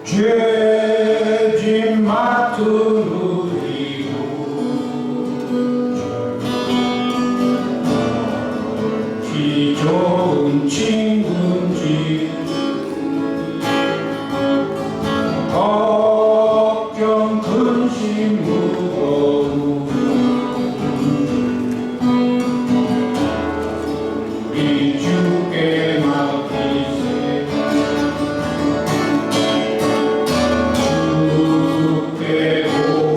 죄짐 맡은 기 좋은 친구인지 걱정 근심 무거운 우리 주께 맡기세. 주께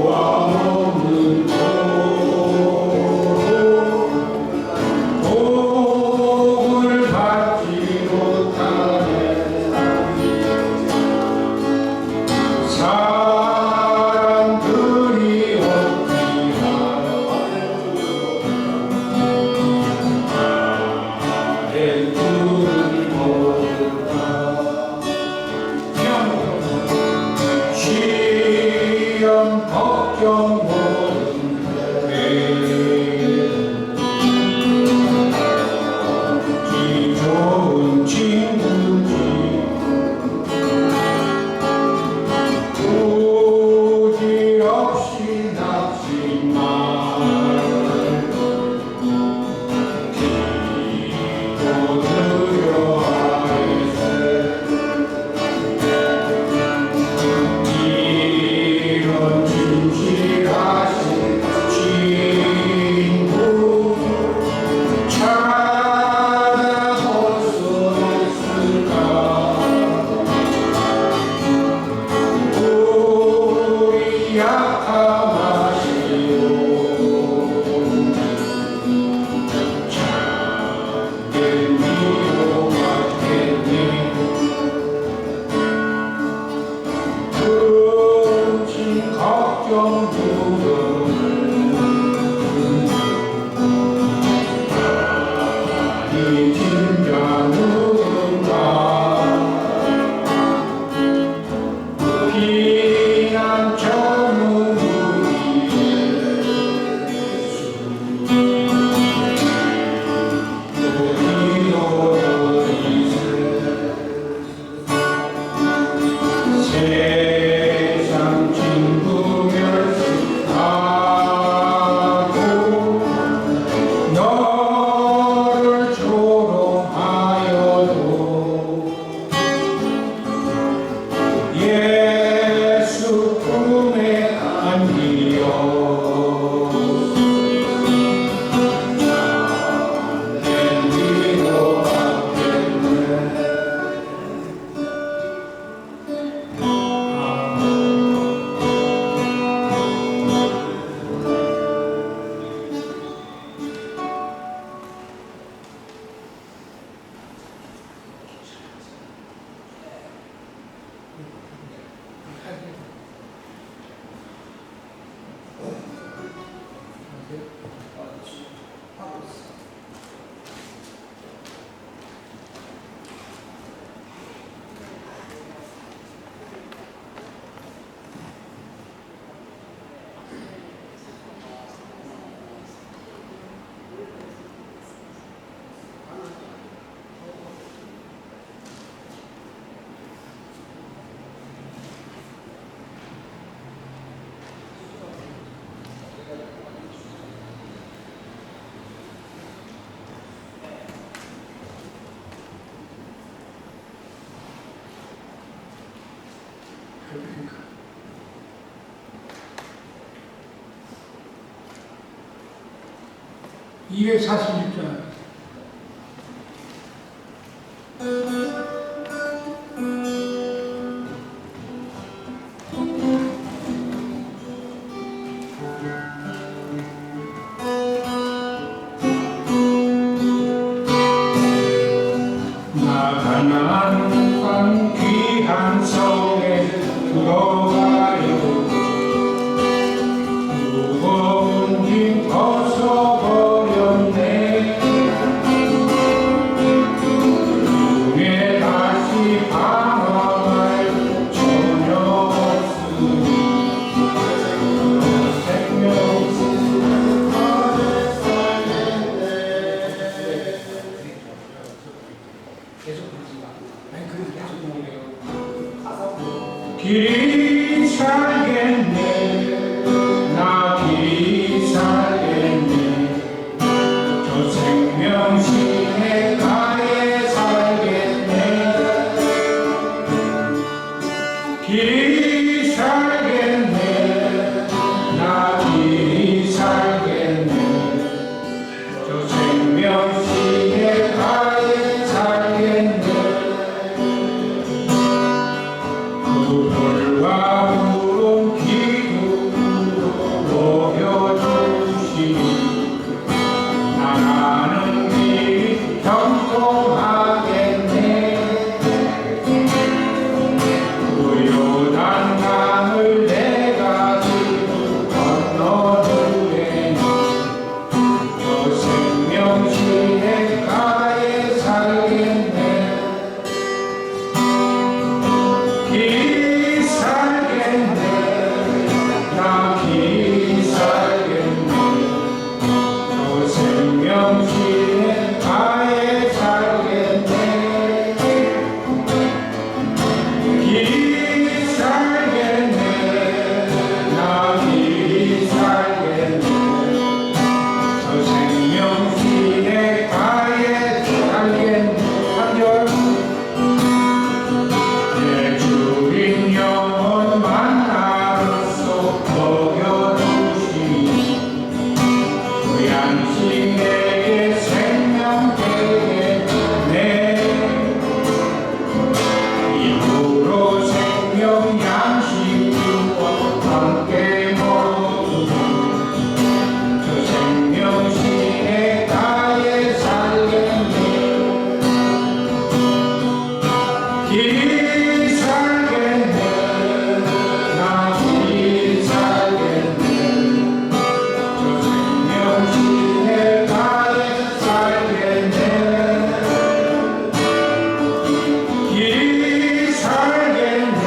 고아오는 복을 받지 못하네. 사람들이 어찌하여 나의 뜻을 모를까. 시험 걱정 모르는데 기 좋은 친구지. 부질없이 낙심만 기도드려 하세. 이런 진실하신 친구 찾아볼 수 있을까. 우리 약함하시오 참된 위로받겠니. 근심 걱정 두려움 아니 진짜 누군가. 피난처 누구기에 세상 친구 멸시하고 너를 조롱하여도 예수 품에 안기어 참된 위로받겠네. 이게 46장. 나가난 귀한 성에 들어가요. 무거운 짐 벗어버렸네. 길이 살겠네 나 길이 살겠네 저 생명신의 가에 살겠네 길이 살겠네 나 길이 살겠네 저 생명신의 가에 살겠네 그 불과 구름 기둥으로 모여주시니 나가는 길이 경통하겠네 그 요단 강을 내가 지고 건너주리니 저 생명신의 가에 살겠네 길이 살겠네 나 길이 살겠네 저 생명신의 가에 살겠네 길이 살겠네 나 길이 살겠네 저 생명신의 가에 살겠네 한절 내 주인 영혼 만나로서 먹여주시니 그 양식 내게 생명 되겠네 이후로 생명 양식과 함께 먹으니 저 생명신의 가에 살겠네 길이 살겠네 나 길이 살겠네 저 생명신의 가에 살겠네 길이 살겠네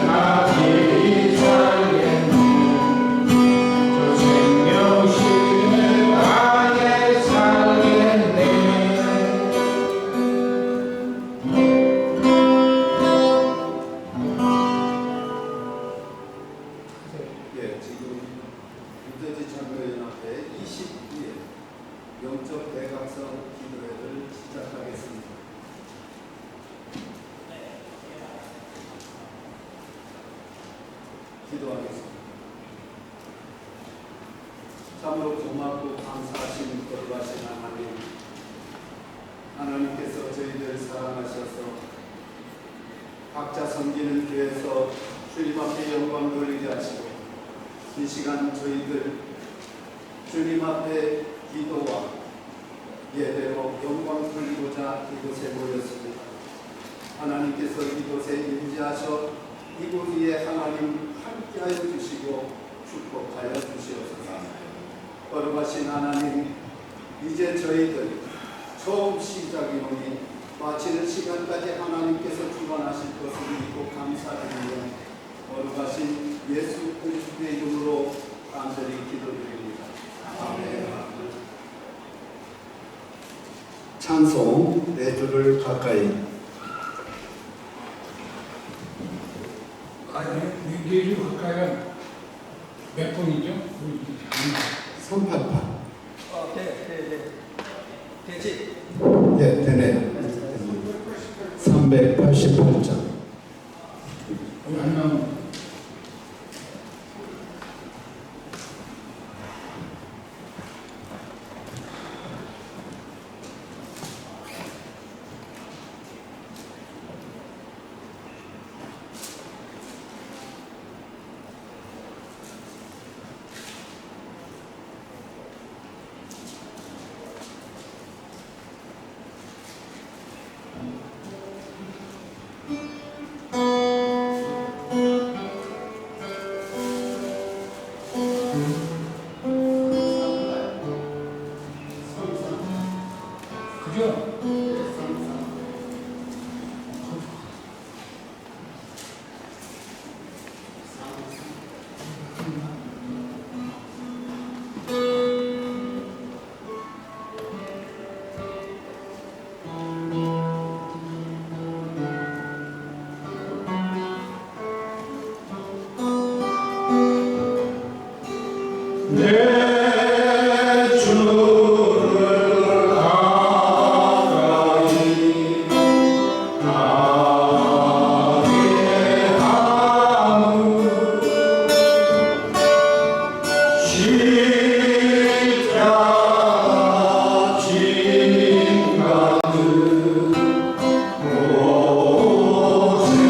나 길이 살겠네 저 생명신의 가에 살겠네 예, 지금 유대지 장로연합회 22회 영적 대각성 기도회를 시작하겠습니다. 기도하겠습니다. 참으로 고맙고 감사하신 거룩하신 하나님, 하나님께서 저희들 사랑하셔서 각자 섬기는 교회에서 주님 앞에 영광 돌리게 하시고 이 시간 저희들 주님 앞에 기도와 예배로 영광 돌리고자 이곳에 모였습니다. 하나님께서 이곳에 임재하셔 이곳 위에 하나님 함께하여 주시고 축복하여 주시옵소서. 거룩하신 하나님, 이제 저희들 처음 시작이오니 마치는 시간까지 하나님께서 주관하실 것을 믿고 감사드리며 거룩하신 예수 그리스도의 이름으로 간절히 기도드립니다. 아멘. 찬송 내 주를 가까이. 내주 가까이가 몇 번이죠? 388. 되지. 예, 되네요. 388장. 안 나오는 그죠? 내 주를 가까이 가게 하무 십자가 진가는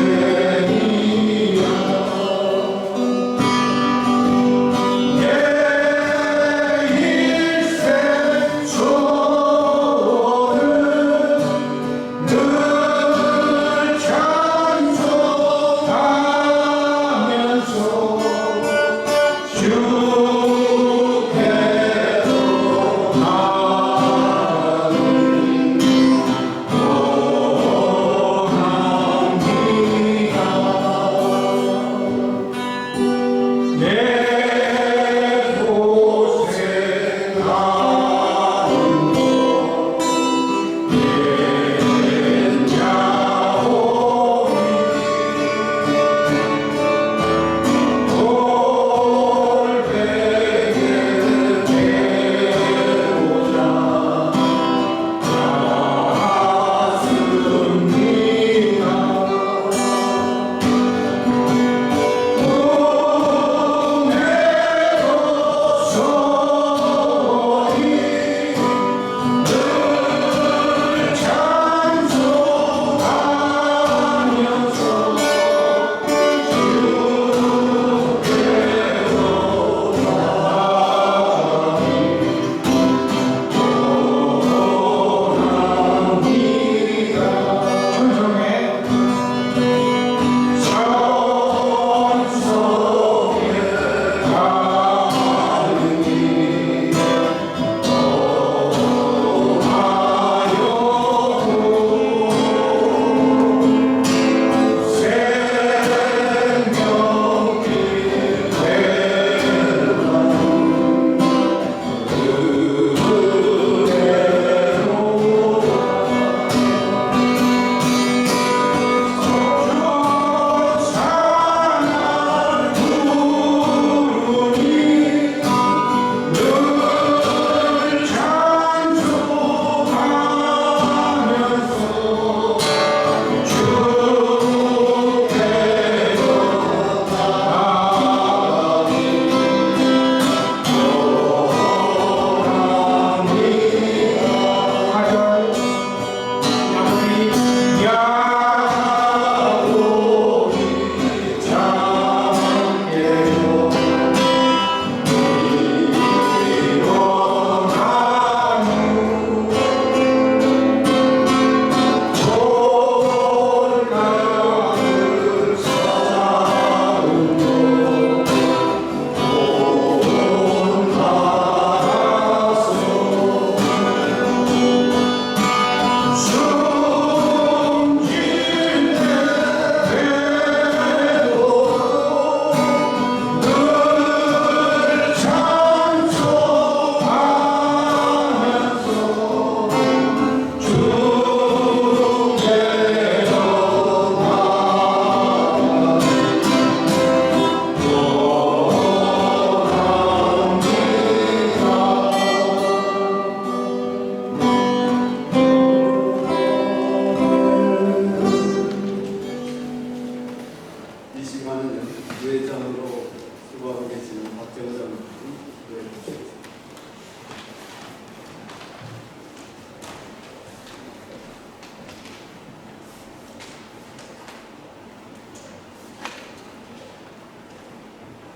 고생이야 내 일생 소원은 늘 찬송하면서 주께로 나아가는 고난이야 내 고생하는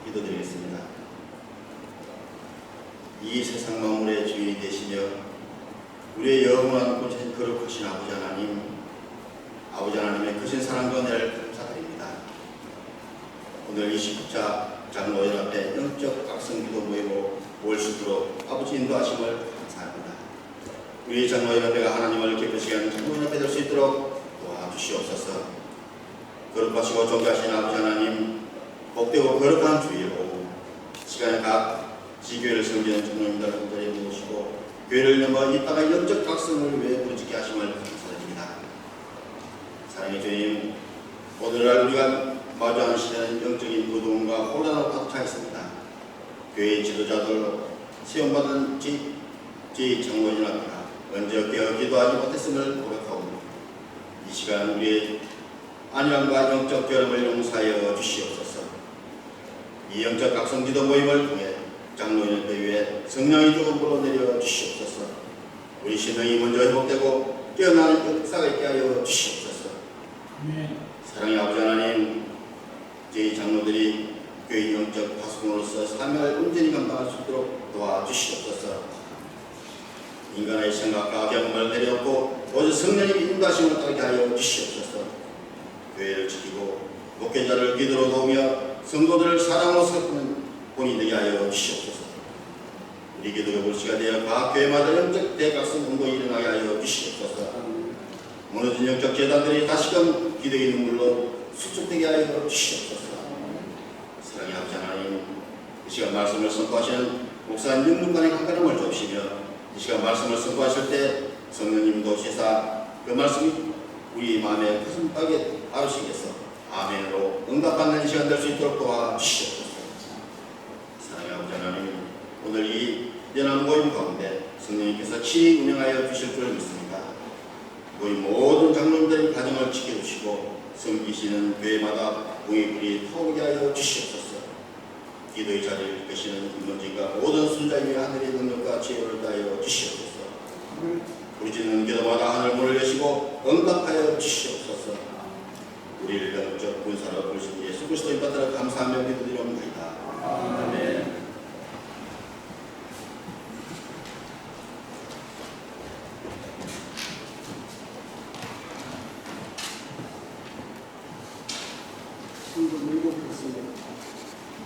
기도드리겠습니다. 이 세상 만물의 주인이 되시며 우리의 영원한 곳에 거룩하신 아버지 하나님의 크신 사랑과 은혜를 감사드립니다. 오늘 29차 장로회 앞에 영적 각성기도 모이고 모일 수 있도록 아버지 인도하심을 감사합니다. 우리 장로회 앞에가 하나님을 기쁘시게 하는 장로회 앞에 될 수 있도록 도와주시옵소서. 거룩하시고 존귀하신 아버지 하나님, 복되고 거룩한 주일 오후 시간에 각 지교회를 섬기는 장로님들 한 자리에 모시고 교회를 넘어 이 땅의 영적 각성을 위해 부르짖게 하심을 감사드립니다. 사랑의 주님, 오늘날 우리가 마주하는 시대는 영적인 부동과 혼란으로 가득 차 있습니다. 교회 지도자들로 시험받은 제 장로님합니다. 언제께 기도하지 못했음을 고백하옵니다. 이 시간 우리의 안일함과 영적 결함을 용서하여 주시옵소서. 이 영적 각성 기도 모임을 통해 장로인의 배 위에 성령의 조금으로 내려 주시옵소서. 우리 신앙이 먼저 회복되고 깨어나는 역사가 있게 하여 주시옵소서. 아멘. 사랑의 아버지 하나님, 저희 장로들이 교회 영적 파수꾼으로서 사명을 온전히 감당할 수 있도록 도와주시옵소서. 인간의 생각과 경험을 내려놓고 오직 성령님의 인도하심을 따르게 하여 주시옵소서. 교회를 지키고 목회자를 기도로 도우며 성도들을 사랑으로 세우는 본이 되게 하여 주시옵소서. 우리 기도가 불씨가 되어 각 교회마다 영적 대각성 운동이 일어나게 하여 주시옵소서. 무너진 영적 재단들이 다시금 기도의 눈물로 수축되게 하여 주시옵소서. 사랑의 아버지 하나님, 이 시간 말씀을 선포하시는 목사님 육문간의 강건함을 주시며 이 시간 말씀을 선포하실 때 성령님도 오시사 그 말씀이 우리 마음에 가슴팍에 아르시겠어 아멘으로 응답받는 이 시간 될 수 있도록 도와주시옵소서. 사랑의 아버지 하나님, 오늘 이 연합 모임 가운데 성령님께서 친히 운영하여 주실 줄 믿습니다. 모임 모든 장로님들의 가정을 지켜주시고 섬기시는 교회마다 공의불이 타오르게 하여 주시옵소서. 기도의 자리를 이끄시는 임원진과 모든 순자의 하늘의 능력과 지혜를 다하여 주시옵소서. 우리 짓는 기도마다 하늘 문을 여시고 응답하여 주시옵소서. 우리를 영적 군사로 부르신 예수 그리스도의 받들어 감사하며 기도드리옵나이다. 아멘.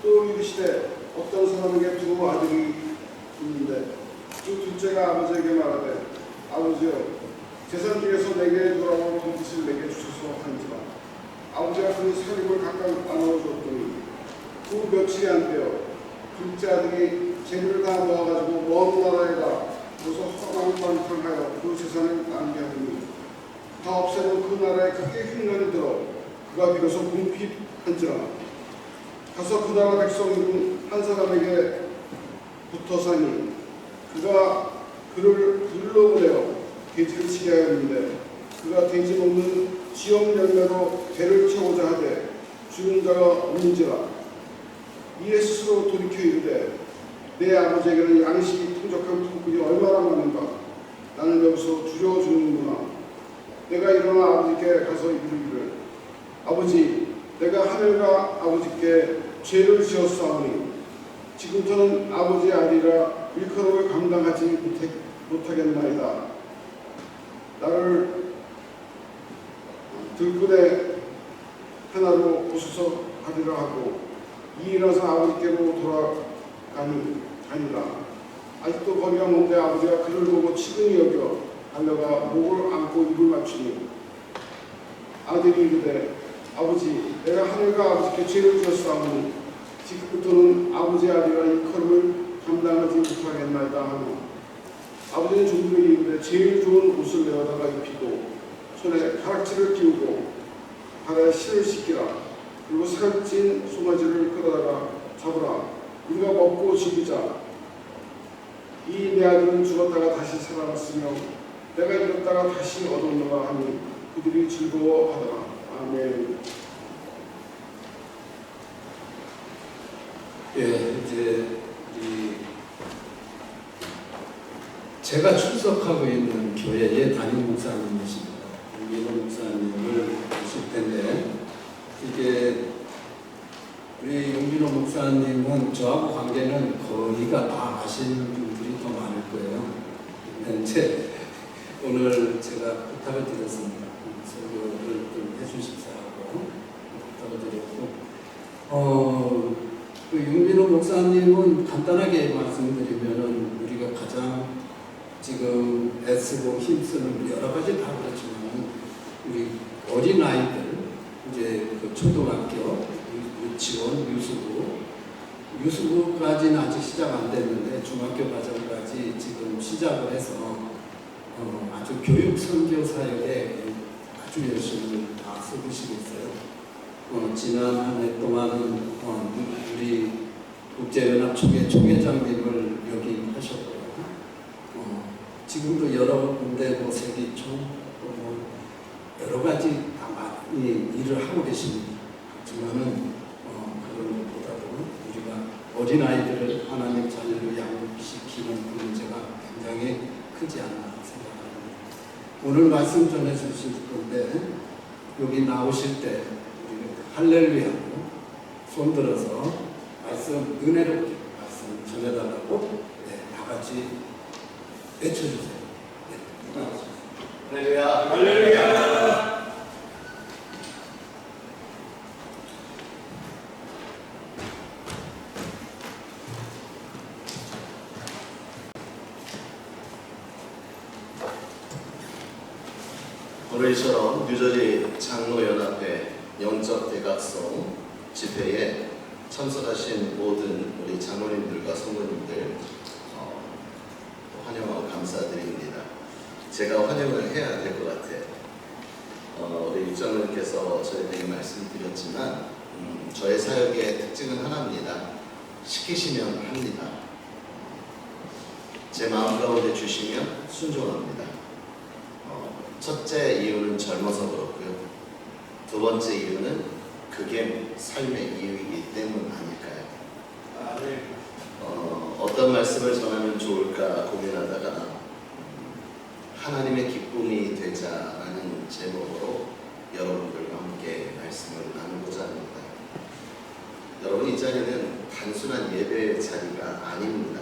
또 이르시되 어떤 사람에게 두 아들이 있는데 그 둘째가 아버지에게 말하되 아버지여 재산 중에서 내게 돌아온 빈짓을 내게 주소서 한지라. 아버지가 그 서립을 각각 나누어 줬더니 그 며칠이 안 되어 둘째 아들이 재물을 다 모아가지고 먼 나라에다 거기서 허망방탕하여 그 재산을 낭비하더니 다 없애고 그 나라에 크게 흉년이 들어 그가 비로소 궁핍한지라. 가서 그 나라 백성 중 한 사람에게 붙어서니 그가 그를 불러보내어 돼지를 치게 하였는데 그가 돼지 먹는 지역 열매로 배를 채우자 하되 주는 자가 없는지라. 이에 스스로 돌이켜 이르되 내 아버지에게는 양식이 풍족한 품꾼이 얼마나 많은가. 나는 여기서 줄여주는구나. 내가 일어나 아버지께 가서 이르기를 아버지, 내가 하늘과 아버지께 죄를 지었사오니 지금부터는 아버지의 아들이라 일컬음을 감당하지 못하겠나이다. 나를 들꾼의 하나로 보소서 하리라 하고 이 일어서 아버지께로 돌아가니라. 아직도 거리가 먼데 아버지가 그를 보고 치근히 여겨 달려가 목을 안고 입을 맞추니 아들이 이르되 아버지, 내가 하늘과 아버지께 죄를 지었사오니 지금부터는 아버지의 아들이라 일컬음을 감당하지 못하겠나이다 하고 아버지는 종들에게 이르되 제일 좋은 옷을 내어다가 입히고 손에 가락지를 끼우고 발에 실을 씻기라. 그리고 살찐 송아지를 끌어다가 잡으라. 우리가 먹고 즐기자. 이 내 아들은 죽었다가 다시 살아났으며 내가 잃었다가 다시 얻었노라 하니 그들이 즐거워하더라. 아멘. 예, 이제 제가 출석하고 있는 교회의 담임 목사님이십니다. 윤민호 목사님을 보실 텐데 이게 우리 윤민호 목사님은 저하고 관계는 거의가 다 아시는 분들이 더 많을 거예요. 이제 오늘 제가 부탁을 드렸습니다. 설교를 좀 해주십사 하고 부탁을 드렸고 그 윤민호 목사님은 간단하게 말씀드리면은 우리가 가장 지금 애쓰고 힘쓰는 여러 가지 다 그렇지만 우리 어린 아이들 이제 그 초등학교, 유치원, 유수부까지는 아직 시작 안 됐는데 중학교 과정까지 지금 시작을 해서 아주 교육 선교 사역에 아주 열심히 다 쓰시고 있어요. 지난 한 해 동안은 우리 국제연합 총회장님을 역임하셨고요. 지금도 여러 군데 뭐 세기총 뭐 여러 가지 다 많이 일을 하고 계십니다. 하지만은 그런 것보다도 우리가 어린아이들을 하나님 자녀로 양육시키는 문제가 굉장히 크지 않나 생각합니다. 오늘 말씀 전해 주실 건데 여기 나오실 때 할렐루야로 손 들어서 말씀 은혜롭게 말씀 전해달라고 다 같이 외쳐주세요. 할렐루야. 할렐루야. 오늘처럼 뉴저지 장로연합회 영적 대각성 집회에 참석하신 모든 우리 장로님들과 성도님들 환영하고 감사드립니다. 제가 환영을 해야 될 것 같아요. 우리 육장로님께서 저희에게 말씀드렸지만 저의 사역의 특징은 하나입니다. 시키시면 합니다. 제 마음 가운데 주시면 순종합니다. 첫째 이유는 젊어서 그렇고요. 두 번째 이유는 그게 삶의 이유이기 때문 아닐까요? 어떤 말씀을 전하면 좋을까 고민하다가 하나님의 기쁨이 되자라는 제목으로 여러분들과 함께 말씀을 나누고자 합니다. 여러분, 이 자리는 단순한 예배의 자리가 아닙니다.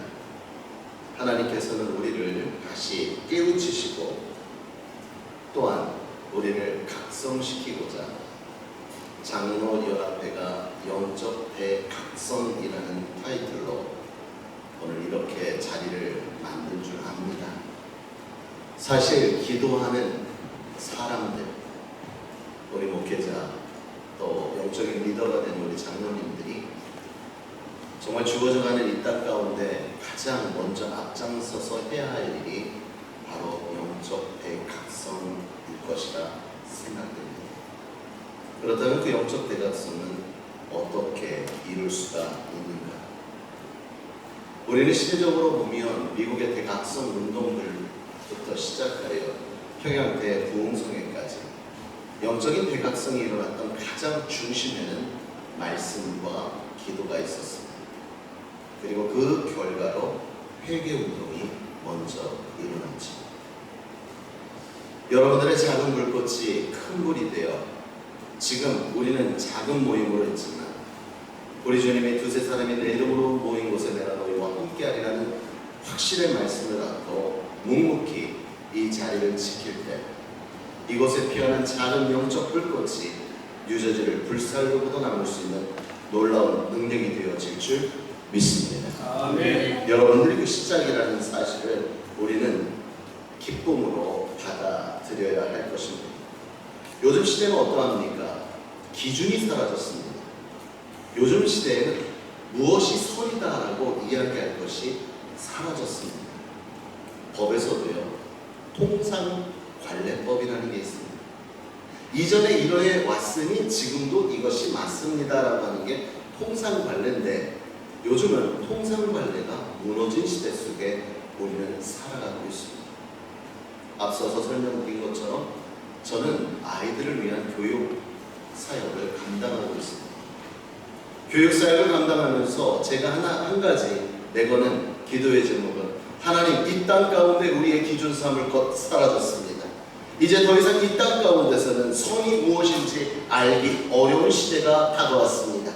하나님께서는 우리를 다시 깨우치시고 또한 우리를 각성시키고자 장로연합회가 영적 대각성이라는 타이틀로 오늘 이렇게 자리를 만든 줄 압니다. 사실 기도하는 사람들, 우리 목회자, 또 영적인 리더가 된 우리 장로님들이 정말 주어져가는 이 땅 가운데 가장 먼저 앞장서서 해야 할 일이 바로 영적 대각성일 것이라 생각됩니다. 그렇다면 그 영적 대각성은 어떻게 이룰 수가 있는가? 우리는 시대적으로 보면 미국의 대각성 운동들부터 시작하여 평양 대부흥성회까지 영적인 대각성이 일어났던 가장 중심에는 말씀과 기도가 있었습니다. 그리고 그 결과로 회개 운동이 먼저 일어났죠. 여러분들의 작은 불꽃이 큰 불이 되어 지금 우리는 작은 모임으로 했지만 우리 주님이 두세 사람이 내 이름으로 모인 곳에 내가 너희와 함께하리라는 확실한 말씀을 갖고 묵묵히 이 자리를 지킬 때 이곳에 피어난 작은 영적 불꽃이 뉴저지를 불살로부터 남을 수 있는 놀라운 능력이 되어질 줄 믿습니다. 아멘. 여러분들이 그 시작이라는 사실을 우리는 기쁨으로 받아들여야 할 것입니다. 요즘 시대는 어떠합니까? 기준이 사라졌습니다. 요즘 시대에는 무엇이 선이다라고 이야기할 것이 사라졌습니다. 법에서도요, 통상관례법이라는 게 있습니다. 이전에 이러해 왔으니 지금도 이것이 맞습니다라고 하는 게 통상관례인데 요즘은 통상관례가 무너진 시대 속에 우리는 살아가고 있습니다. 앞서서 설명드린 것처럼 저는 아이들을 위한 교육 사역을 감당하고 있습니다. 교육 사역을 감당하면서 제가 한 가지 내거는 기도의 제목은 하나님, 이 땅 가운데 우리의 기준 삼을 것 사라졌습니다. 이제 더 이상 이 땅 가운데서는 선이 무엇인지 알기 어려운 시대가 다가왔습니다.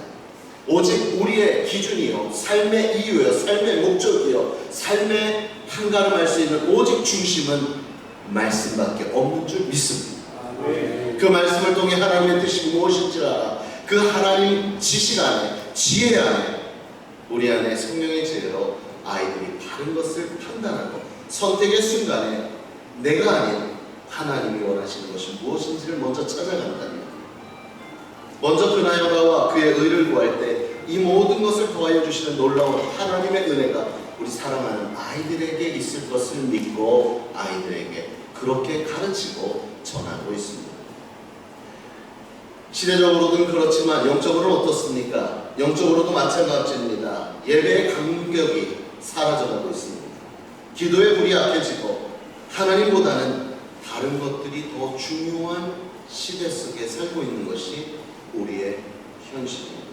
오직 우리의 기준이요, 삶의 이유요, 삶의 목적이요, 삶의 한가름할 수 있는 오직 중심은 말씀밖에 없는 줄 믿습니다. 그 말씀을 통해 하나님의 뜻이 무엇인지 알아 그 하나님 지식 안에, 지혜 안에, 우리 안에 성령의 지혜로 아이들이 바른 것을 판단하고 선택의 순간에 내가 아닌 하나님이 원하시는 것이 무엇인지를 먼저 찾아간다면, 먼저 그 나여가와 그의 의를 구할 때 이 모든 것을 더하여 주시는 놀라운 하나님의 은혜가 우리 사랑하는 아이들에게 있을 것을 믿고 아이들에게 그렇게 가르치고 전하고 있습니다. 시대적으로는 그렇지만 영적으로는 어떻습니까? 영적으로도 마찬가지입니다. 예배의 감격이 사라져가고 있습니다. 기도의 불이 약해지고 하나님보다는 다른 것들이 더 중요한 시대 속에 살고 있는 것이 우리의 현실입니다.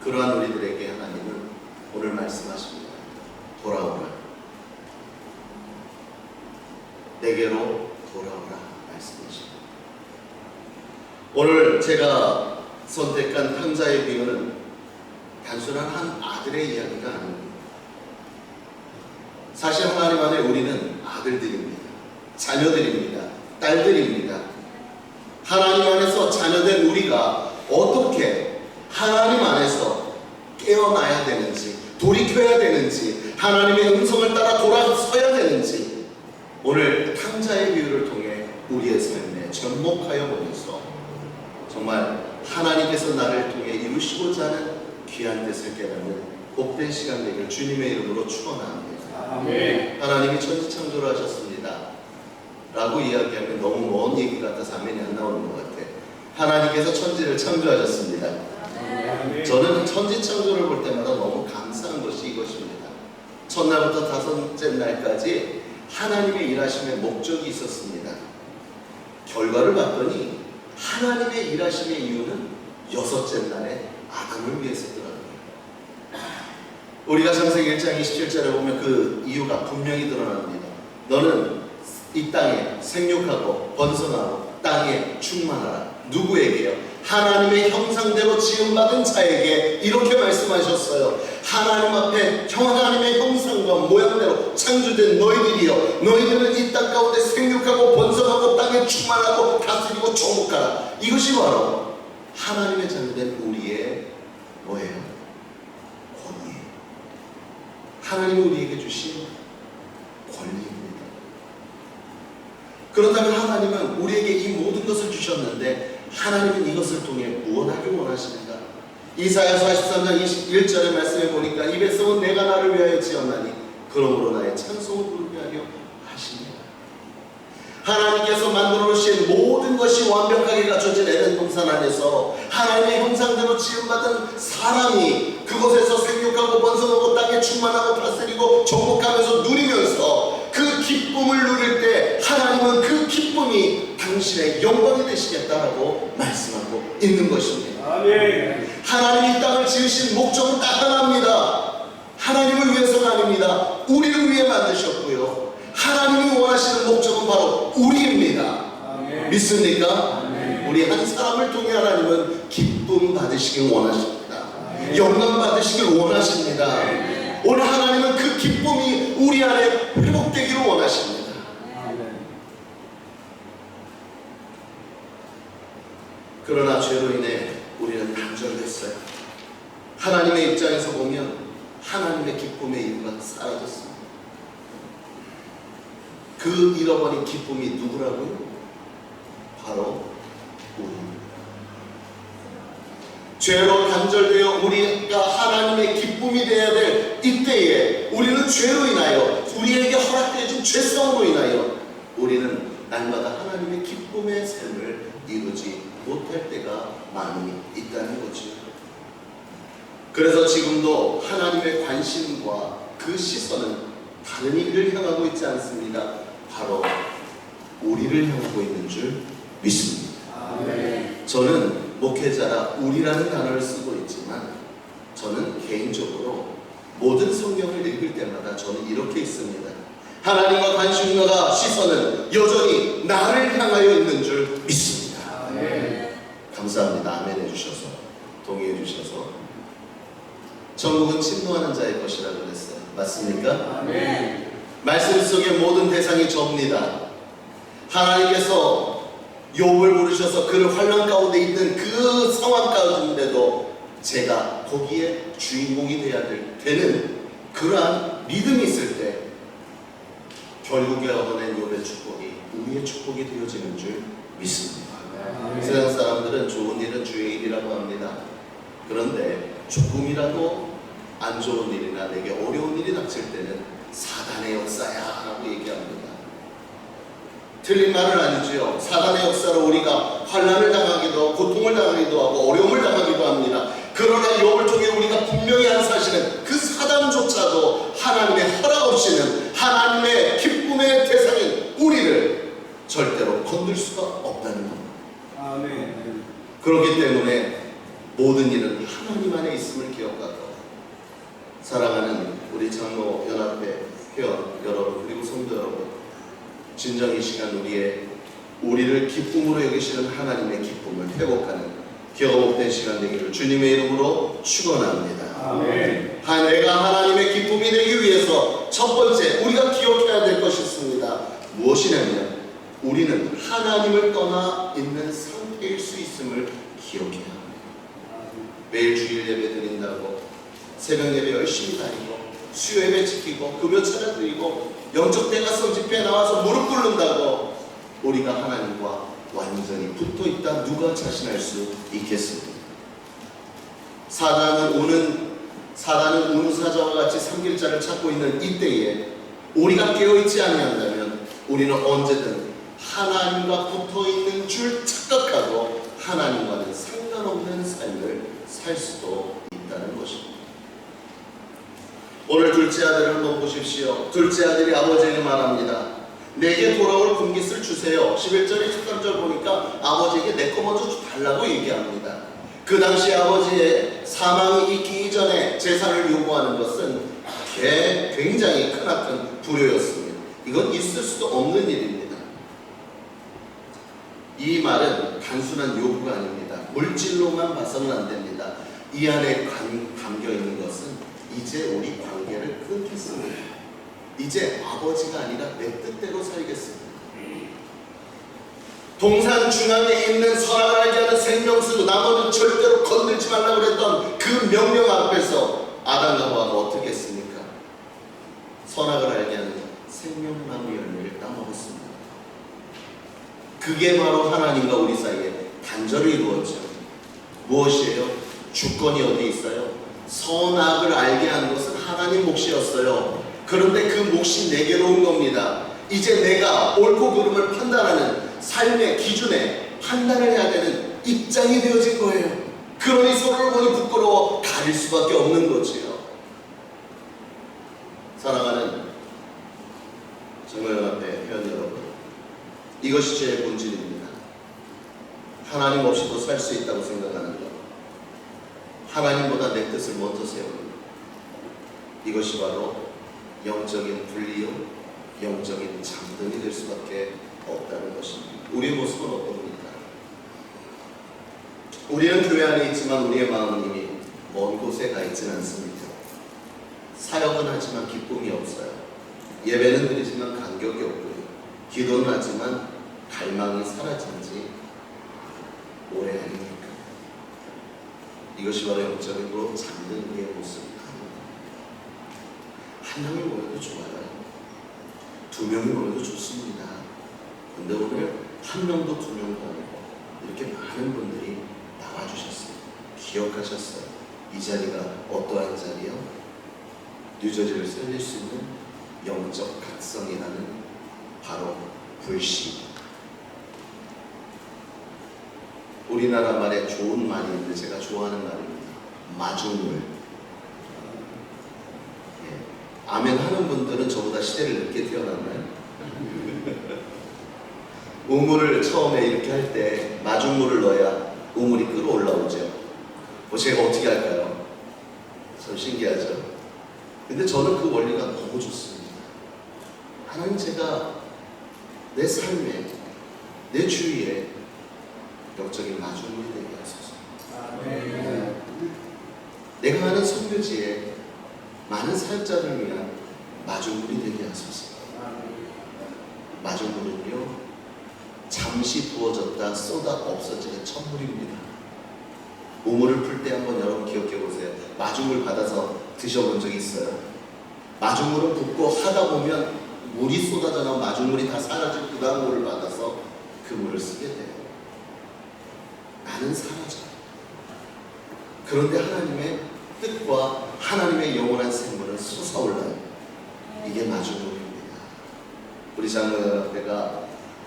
그러한 우리들에게 하나님은 오늘 말씀하십니다. 돌아오라. 내게로 돌아오라 말씀하십니다. 오늘 제가 선택한 탕자의 비유는 단순한 한 아들의 이야기가 아닙니다. 사실 하나님 안에 우리는 아들들입니다. 자녀들입니다. 딸들입니다. 하나님 안에서 자녀된 우리가 어떻게 하나님 안에서 깨어나야 되는지, 돌이켜야 되는지, 하나님의 음성을 따라 돌아서야 되는지 오늘 탕자의 비유를 통해 우리의 삶에 접목하여 보면서 정말 하나님께서 나를 통해 이루시고자 하는 귀한 뜻을 깨닫는 복된 시간 되기를 주님의 이름으로 축원합니다. 아멘. 하나님이 천지창조를 하셨습니다 라고 이야기하면 너무 먼 얘기 같아서 아멘이 안 나오는 것 같아요. 하나님께서 천지를 창조하셨습니다. 아멘. 저는 천지창조를 볼 때마다 너무 감사한 것이 이것입니다. 첫날부터 다섯째 날까지 하나님의 일하심의 목적이 있었습니다. 결과를 봤더니 하나님의 일하심의 이유는 여섯째 날에 아담을 위해서더라고요. 우리가 창세기 1장 27절에 보면 그 이유가 분명히 드러납니다. 너는 이 땅에 생육하고 번성하고 땅에 충만하라. 누구에게요? 하나님의 형상대로 지음받은 자에게 이렇게 말씀하셨어요. 하나님 앞에 하나님의 형상과 모양대로 창조된 너희들이여, 너희들은 이 땅 가운데 생육하고 번성하고 땅에 충만하고 다스리고 정복하라. 이것이 바로 하나님의 자녀된 우리의 뭐예요? 권위예요. 하나님이 우리에게 주신 권리입니다. 그렇다면 하나님은 우리에게 이 모든 것을 주셨는데 하나님은 이것을 통해 무엇하길 원하십니까? 이사야 43장 21절의 말씀에 보니까 이 백성은 내가 나를 위하여 지었나니 그러므로 나의 찬송을 부르게 하려 하십니다. 하나님께서 만들어 놓으신 모든 것이 완벽하게 갖춰진 에덴 동산 안에서 하나님의 형상대로 지음받은 사람이 그곳에서 생육하고 번성하고 땅에 충만하고 다스리고 정복하면서 누리면서 그 기쁨을 누릴 때 하나님은 그 기쁨이 당신의 영광이 되시겠다라고 말씀하고 있는 것입니다. 아멘. 하나님이 이 땅을 지으신 목적은 딱 하나입니다. 하나님을 위해서가 아닙니다. 우리를 위해 만드셨고요. 하나님이 원하시는 목적은 바로 우리입니다. 아멘. 믿습니까? 아멘. 우리 한 사람을 통해 하나님은 기쁨 받으시길 원하십니다. 아멘. 영광 받으시길 원하십니다. 아멘. 오늘 하나님은 그 기쁨이 우리 안에 회복되기를 원하십니다. 아멘. 그러나 죄로 인해 우리는 단절됐어요. 하나님의 입장에서 보면 하나님의 기쁨의 이유가 사라졌습니다. 그 잃어버린 기쁨이 누구라고요? 바로 우리입니다. 죄로 단절되어 우리가 하나님의 기쁨이 되어야 될 이때에 우리는 죄로 인하여 우리에게 허락되어진 죄성으로 인하여 우리는 날마다 하나님의 기쁨의 삶을 이루지 못할 때가 많이 있다는 거죠. 그래서 지금도 하나님의 관심과 그 시선은 다른 이를 향하고 있지 않습니다. 바로 우리를 향하고 있는 줄 믿습니다. 아멘. 저는 목회자라 우리라는 단어를 쓰고 있지만 저는 개인적으로 모든 성경을 읽을 때마다 저는 이렇게 있습니다. 하나님과 관심과 시선은 여전히 나를 향하여 있는 줄 믿습니다. 아멘. 감사합니다. 아멘 해주셔서, 동의해 주셔서. 천국은 침노하는 자의 것이라고 그랬어요. 맞습니까? 아멘. 말씀 속의 모든 대상이 접니다. 하나님께서 욥을 부르셔서 그를 환난 가운데 있는 그 상황 가운데도 제가 거기에 주인공이 되는 그러한 믿음이 있을 때 결국에 얻어낸 욥의 축복이 우리의 축복이 되어지는 줄 믿습니다. 세상 사람들은 좋은 일은 주의 일이라고 합니다. 그런데 조금이라도 안 좋은 일이나 내게 어려운 일이 닥칠 때는 사단의 역사야 라고 얘기합니다. 틀린 말은 아니지요. 사단의 역사로 우리가 환난을 당하기도 하고 고통을 당하기도 하고 어려움을 당하기도 합니다. 그러나 욥을 통해 우리가 분명히 한 사실은 그 사단조차도 하나님의 허락 없이는 하나님의 기쁨의 대상인 우리를 절대로 건들 수가 없다는 겁니다. 아멘. 그렇기 때문에 모든 일은 하나님 안에 있음을 기억하고, 사랑하는 우리 장로 연합회 회원 여러분 그리고 성도 여러분, 진정 이 시간 우리를 기쁨으로 여기시는 하나님의 기쁨을 회복하는 기억된 시간 되기를 주님의 이름으로 축원합니다. 아멘. 내가 하나님의 기쁨이 되기 위해서 첫 번째 우리가 기억해야 될 것이 있습니다. 무엇이냐면 우리는 하나님을 떠나 있는 상태일 수 있음을 기억해야 합니다. 매일 주일 예배 드린다고 새벽 예배 열심히 다니고 수요 예배 지키고 금요 찬양 드리고 영적 대가성 집회에 나와서 무릎 꿇는다고 우리가 하나님과 완전히 붙어있다 누가 자신할 수 있겠습니까? 사단은 우는 사자와 같이 삼킬 자를 찾고 있는 이때에 우리가 깨어있지 아니한다면 우리는 언제든 하나님과 붙어있는 줄 착각하고 하나님과는 상관없는 삶을 살 수도 있다는 것입니다. 오늘 둘째 아들을 한번 보십시오. 둘째 아들이 아버지에게 말합니다. 내게 돌아올 금깃을 주세요. 11절에 13절 보니까 아버지에게 내 거 먼저 달라고 얘기합니다. 그 당시 아버지의 사망이 있기 이전에 재산을 요구하는 것은 굉장히 크나큰 불효였습니다. 이건 있을 수도 없는 일입니다. 이 말은 단순한 요구가 아닙니다. 물질로만 봐서는 안 됩니다. 이 안에 담겨 있는 것은 이제 우리 관계를 끊겠습니다. 이제 아버지가 아니라 내 뜻대로 살겠습니다. 동산 중앙에 있는 선악을 알게 하는 생명수 나무는 절대로 건들지 말라고 그랬던 그 명령 앞에서 아담과 하와가 어떻게 했습니까? 선악을 알게 하는 생명나무 열매를 따먹었습니다. 그게 바로 하나님과 우리 사이에 단절을 이루었죠. 무엇이에요? 주권이 어디 있어요? 선악을 알게 하는 것은 하나님 몫이었어요. 그런데 그 몫이 내게로 온 겁니다. 이제 내가 옳고 그름을 판단하는 삶의 기준에 판단을 해야 되는 입장이 되어진 거예요. 그러니 서로를 보니 부끄러워 가릴 수밖에 없는 거지요. 사랑하는 정말연합회 회원 여러분, 이것이 제 본질입니다. 하나님 없이도 살 수 있다고 생각하는 것, 하나님보다 내 뜻을 먼저 세우는 것, 이것이 바로 영적인 분리요, 영적인 잠든이 될 수밖에 없다는 것입니다. 우리의 모습은 어떻습니까? 우리는 교회 안에 있지만 우리의 마음은 이미 먼 곳에 가 있지는 않습니다. 사역은 하지만 기쁨이 없어요. 예배는 드리지만 간격이 없고요. 기도는 하지만 갈망이 사라진 지 오래 아닙니까? 이것이 바로 영적으로 잠든 우리의 모습입니다. 한 명이 모여도 좋아요. 두 명이 모여도 좋습니다. 근데 오늘 한 명도 두 명도 아니고 이렇게 많은 분들이 나와주셨어요. 기억하셨어요. 이 자리가 어떠한 자리요? 뉴저지를 살릴 수 있는 영적 각성이라는 바로 불신. 우리나라 말에 좋은 말이 있는데 제가 좋아하는 말입니다. 마중물. 아멘 하는 분들은 저보다 시대를 늦게 태어났나요? 우물을 처음에 이렇게 할 때 마중물을 넣어야 우물이 끌어올라오죠. 제가 어떻게 할까요? 참 신기하죠? 근데 저는 그 원리가 너무 좋습니다. 하나님, 제가 내 삶에, 내 주위에 영적인 마중물이 되게 하소서. 아멘. 내가 하는 선교지에 많은 사역자를 위한 마중물이 되게 하소서. 마중물은요, 잠시 부어졌다 쏟아 없어지는 천물입니다. 우물을 풀 때 한번 여러분 기억해 보세요. 마중물 받아서 드셔본 적 있어요? 마중물은 붓고 하다 보면 물이 쏟아져 나온 마중물이 다 사라지고 그 다음 물을 받아서 그 물을 쓰게 돼요. 나는 사라져. 그런데 하나님의 뜻과 하나님의 영원한 생물은 솟아올라요. 이게 마중물입니다. 우리 장로연합회가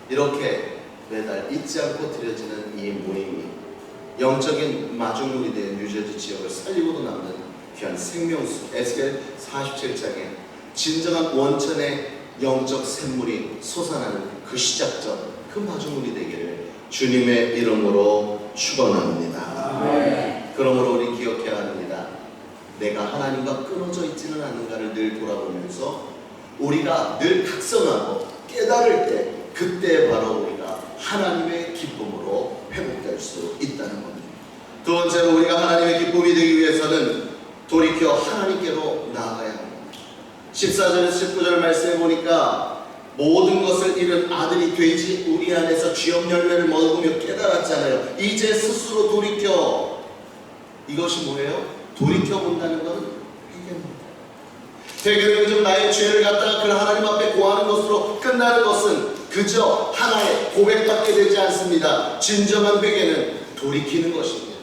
이렇게 매달 잊지 않고 드려지는 이 모임이 영적인 마중물이 된 뉴저지 지역을 살리고도 남는 귀한 생명수 에스겔 47장에 진정한 원천의 영적 샘물이 솟아나는 그 시작점, 그 마중물이 되기를 주님의 이름으로 축원합니다. 그러므로 우리 기억해야 합니다. 내가 하나님과 끊어져 있지는 않는가를 늘 돌아보면서 우리가 늘 각성하고 깨달을 때 그때 바로 우리가 하나님의 기쁨으로 회복될 수 있다는 겁니다. 두 번째로 우리가 하나님의 기쁨이 되기 위해서는 돌이켜 하나님께로 나아가야 합니다. 14절에서 19절 말씀해 보니까 모든 것을 잃은 아들이 되지 우리 안에서 쥐업 열매를 먹으며 깨달았잖아요. 이제 스스로 돌이켜. 이것이 뭐예요? 돌이켜 본다는 것은 회개입니다. 회개는 그저 나의 죄를 갖다가 그 하나님 앞에 고하는 것으로 끝나는 것은 그저 하나의 고백밖에 되지 않습니다. 진정한 회개는 돌이키는 것입니다.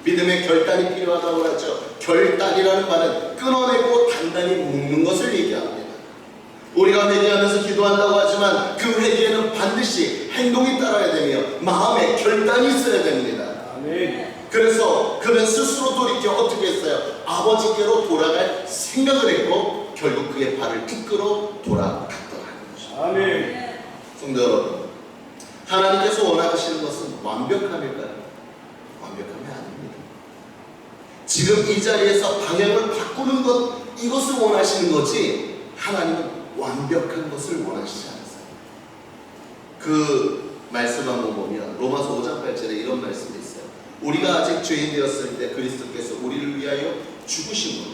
믿음의 결단이 필요하다고 하죠. 결단이라는 말은 끊어내고 단단히 묶는 것을 얘기합니다. 우리가 회개하면서 기도한다고 하지만 그 회개에는 반드시 행동이 따라야 되며 마음에 결단이 있어야 됩니다. 아멘. 그래서 그는 스스로 돌이켜 어떻게 했어요? 아버지께로 돌아갈 생각을 했고 결국 그의 발을 이끌어 돌아갔더라는 것입니다. 아멘. 성도 여러분, 하나님께서 원하시는 것은 완벽함일까요? 완벽함이 아닙니다. 지금 이 자리에서 방향을 바꾸는 것, 이것을 원하시는 거지 하나님은 완벽한 것을 원하시지 않으세요. 그 말씀 한번 보면 로마서 5장 8절에 이런 말씀이 있어요. 우리가 아직 죄인 되었을 때 그리스도께서 우리를 위하여 죽으신 분,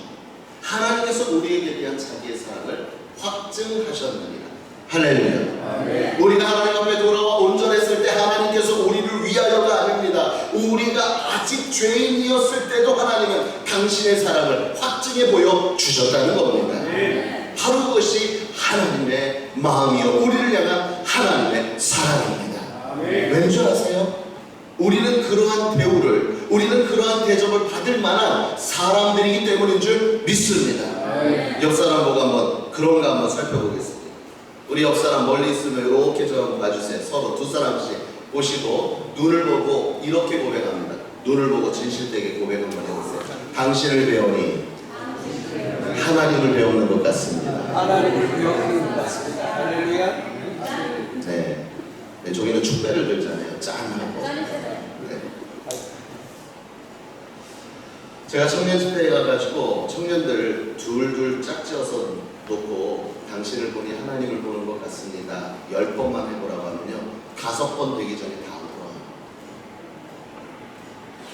하나님께서 우리에게 대한 자기의 사랑을 확증하셨느니라. 할렐루야. 아멘. 우리가 하나님 앞에 돌아와 온전했을 때 하나님께서 우리를 위하여가 아닙니다. 우리가 아직 죄인이었을 때도 하나님은 당신의 사랑을 확증해 보여 주셨다는 겁니다. 아멘. 바로 그것이 하나님의 마음이요 우리를 향한 하나님의 사랑입니다. 아멘. 왠 줄 아세요? 우리는 그러한 대우를, 우리는 그러한 대접을 받을 만한 사람들이기 때문인 줄 믿습니다. 옆 사람 보고 한번 그런가 한번 살펴보겠습니다. 우리 옆 사람 멀리 있으면 이렇게 좀 한번 봐주세요. 서로 두 사람씩 보시고 눈을 보고 이렇게 고백합니다. 눈을 보고 진실되게 고백 한번 해보세요. 당신을 배우니 하나님을 배우는 것 같습니다. 하나님을 배우는 것 같습니다. 할렐루야. 네. 네, 저기는 축배를 들잖아요. 짠하고. 네. 제가 청년 집회에 가가지고 청년들 둘둘 짝지어서 놓고 당신을 보니 하나님을 보는 것 같습니다. 10번만 해보라고 하면요. 5번 되기 전에 다 울어요.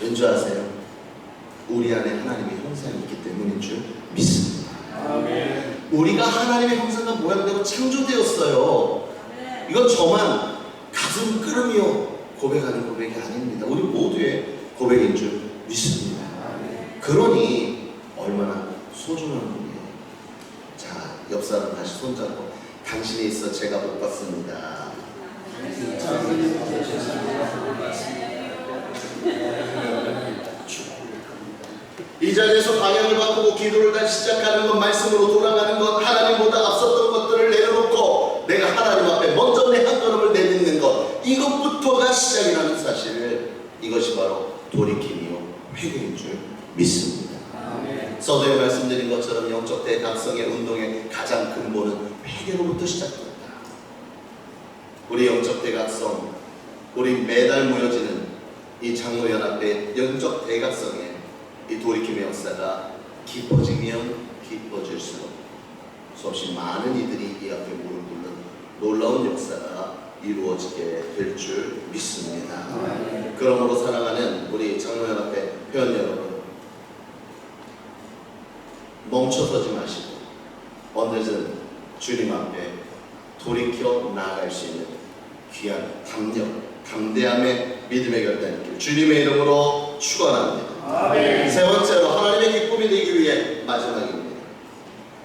왠지 아세요? 우리 안에 하나님의 형상이 있기 때문인 줄 믿습니다. 아멘. 우리가 하나님의 형상과 모양대로 창조되었어요. 이건 저만 가슴 끓으며 고백하는 고백이 아닙니다. 우리 모두의 고백인 줄 믿습니다. 그러니 얼마나 소중한 분이에요. 자, 옆 사람 다시 손잡고 당신이 있어 제가 못 봤습니다. 이 자리에서 방향을 바꾸고 기도를 다시 시작하는 것, 말씀으로 돌아가는 것, 하나님보다 앞섰던 것들을 내려놓고 내가 하나님 앞에 먼저 내 한 걸음을 내딛는 것, 이것부터가 시작이라는 사실을, 이것이 바로 돌이킴이요 회개인 줄 믿습니다. 서두에 말씀드린 것처럼 영적 대각성의 운동의 가장 근본은 회개로부터 시작된다. 우리 영적 대각성, 우리 매달 모여지는 이 장로연합회 영적 대각성에 이 돌이킴의 역사가 깊어지면 깊어질수록 수없이 많은 이들이 이 앞에 무릎 꿇는 놀라운 역사가 이루어지게 될 줄 믿습니다. 그러므로 사랑하는 우리 장로연합회 회원 여러분, 멈춰서지 마시고 언제든 주님 앞에 돌이켜 나아갈 수 있는 귀한 담력, 담대함의 믿음의 결단이 있기를 주님의 이름으로 축원합니다. 아멘. 세 번째로 하나님의 기쁨이 되기 위해 마지막입니다.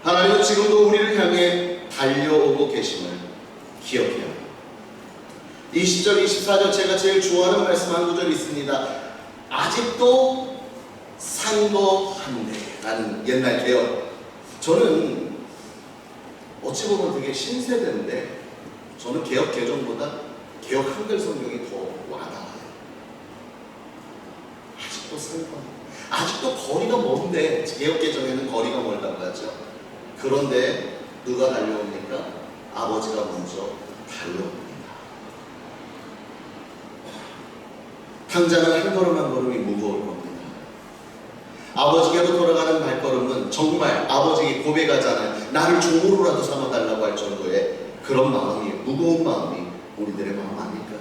하나님은 지금도 우리를 향해 달려오고 계심을 기억해야 합니다. 20절, 24절 제가 제일 좋아하는 말씀 한 구절이 있습니다. 아직도 상고한데 라는 옛날 개혁. 저는 어찌 보면 되게 신세대인데 저는 개역 개정보다 개역 한글 성경이 더 와닿아요. 아직도 상관, 아직도 거리가 먼데, 개역 개정에는 거리가 멀다고 하죠. 그런데 누가 달려옵니까? 아버지가 먼저 달려옵니다. 탕자는 한 걸음 한 걸음이 무거울 겁니다. 아버지께로 돌아가는 발걸음은 정말 아버지에게 고백하잖아요. 나를 종으로라도 삼아달라고 할 정도의 그런 마음이, 무거운 마음이 우리들의 마음 아닐까요?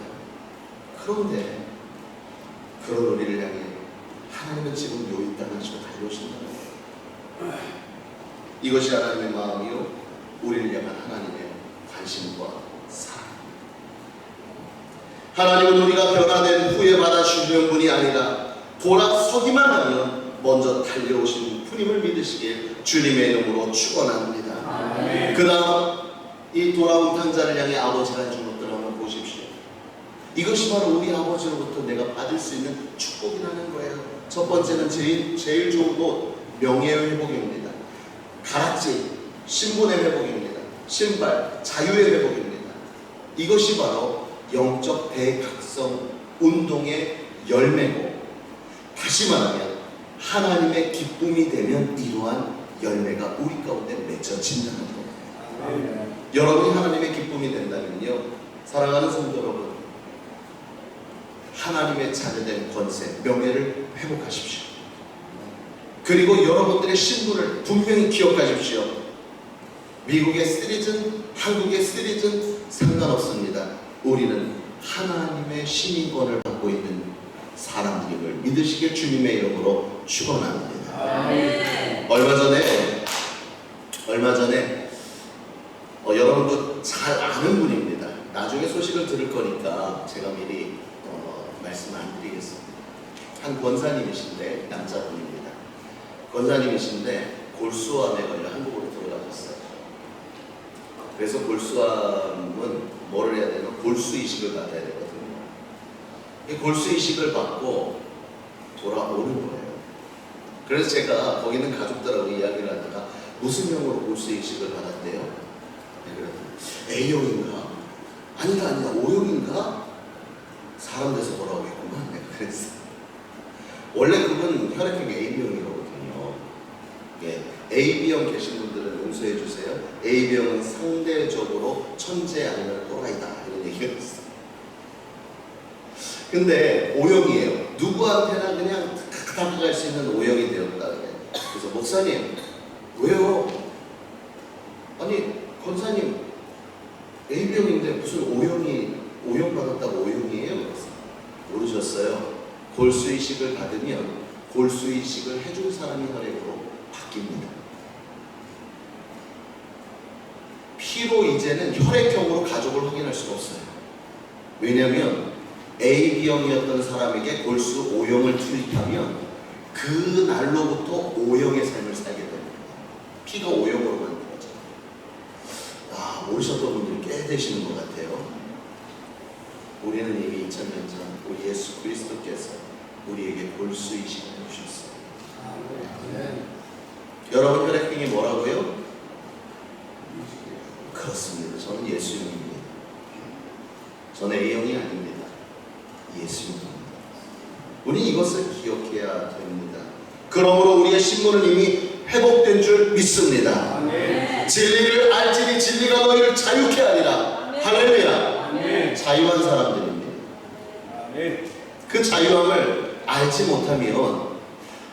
그런데 그런 우리를 향해 하나님은 지금 요 땅을 주고 달려오신다는 거예요. 이것이 하나님의 마음이요, 우리를 향한 하나님의 관심과 사랑. 하나님은 우리가 변화된 후에 받아주시는 분이 아니라 돌아서기만 하면 먼저 달려오신 분임을 믿으시길 주님의 이름으로 축원합니다. 그 다음 이 돌아온 탕자를 향해 아버지가 해준 것들을 한번 보십시오. 이것이 바로 우리 아버지로부터 내가 받을 수 있는 축복이라는 거예요. 첫 번째는 제일 좋은 것, 명예의 회복입니다. 가락지, 신분의 회복입니다. 신발, 자유의 회복입니다. 이것이 바로 영적 대각성 운동의 열매고, 다시 말하면 하나님의 기쁨이 되면 이러한 열매가 우리 가운데 맺혀진다는 겁니다. 여러분이 하나님의 기쁨이 된다면요, 사랑하는 성도 여러분, 하나님의 자녀된 권세, 명예를 회복하십시오. 그리고 여러분들의 신분을 분명히 기억하십시오. 미국의 시리즌, 한국의 시리즌 상관없습니다. 우리는 하나님의 시민권을 갖고 있는 사람들임을 믿으시길 주님의 이름으로 축원합니다. 얼마 전에 여러분도 잘 아는 분입니다. 나중에 소식을 들을 거니까 제가 미리 말씀을 안 드리겠습니다. 한 권사님이신데, 남자분입니다. 권사님이신데 골수암에 걸려 한국으로 들어가셨어요. 그래서 골수암은 뭐를 해야 되나? 골수 이식을 받아야 되거든요. 이 골수 이식을 받고 돌아오는 거예요. 그래서 제가 거기 있는 가족들하고 이야기를 하다가 무슨 병으로 골수 이식을 받았대요? 네, 그랬더니 A형인가? 아니다 O형인가? 사람 돼서 돌아오겠구만. 내가 그랬어. 원래 그분 혈액형이 AB형이거든요. 예, AB형 계신 분들은 용서해 주세요. AB형은 상대적으로 천재 아니면 또라이다, 이런 얘기가 있어요. 근데 O형이에요. 누구한테나 그냥 다가갈 수 있는 O형이 되었다. 그래서 목사님, 왜요? 아니 권사님 AB형인데 무슨 O형 받았다고 O형이에요? 모르셨어요? 골수이식을 받으면 골수이식을 해준 사람이 혈액으로 바뀝니다. 피로 이제는 혈액형으로 가족을 확인할 수가 없어요. 왜냐하면 AB형이었던 사람에게 골수 O형을 투입하면 그 날로부터 O형의 삶을 살게 됩니다. 피가 O형으로 만들어져요. 모르셨던 분들이 꽤 되시는 것 같아요. 우리는 이미 2000년 전 우리 예수 그리스도께서 우리에게 골수이식을 해주셨어요. 여러분 혈액형이 뭐라고요? 그렇습니다. 저는 예수님입니다. 저는 A형이 아닙니다. 예수님입니다. 우리 이것을 기억해야 됩니다. 그러므로 우리의 신분은 이미 회복된 줄 믿습니다. 진리를 알지니 진리가 너희를 자유케 하리라. 할렐루야. 자유한 사람들입니다. 그 자유함을 알지 못하면,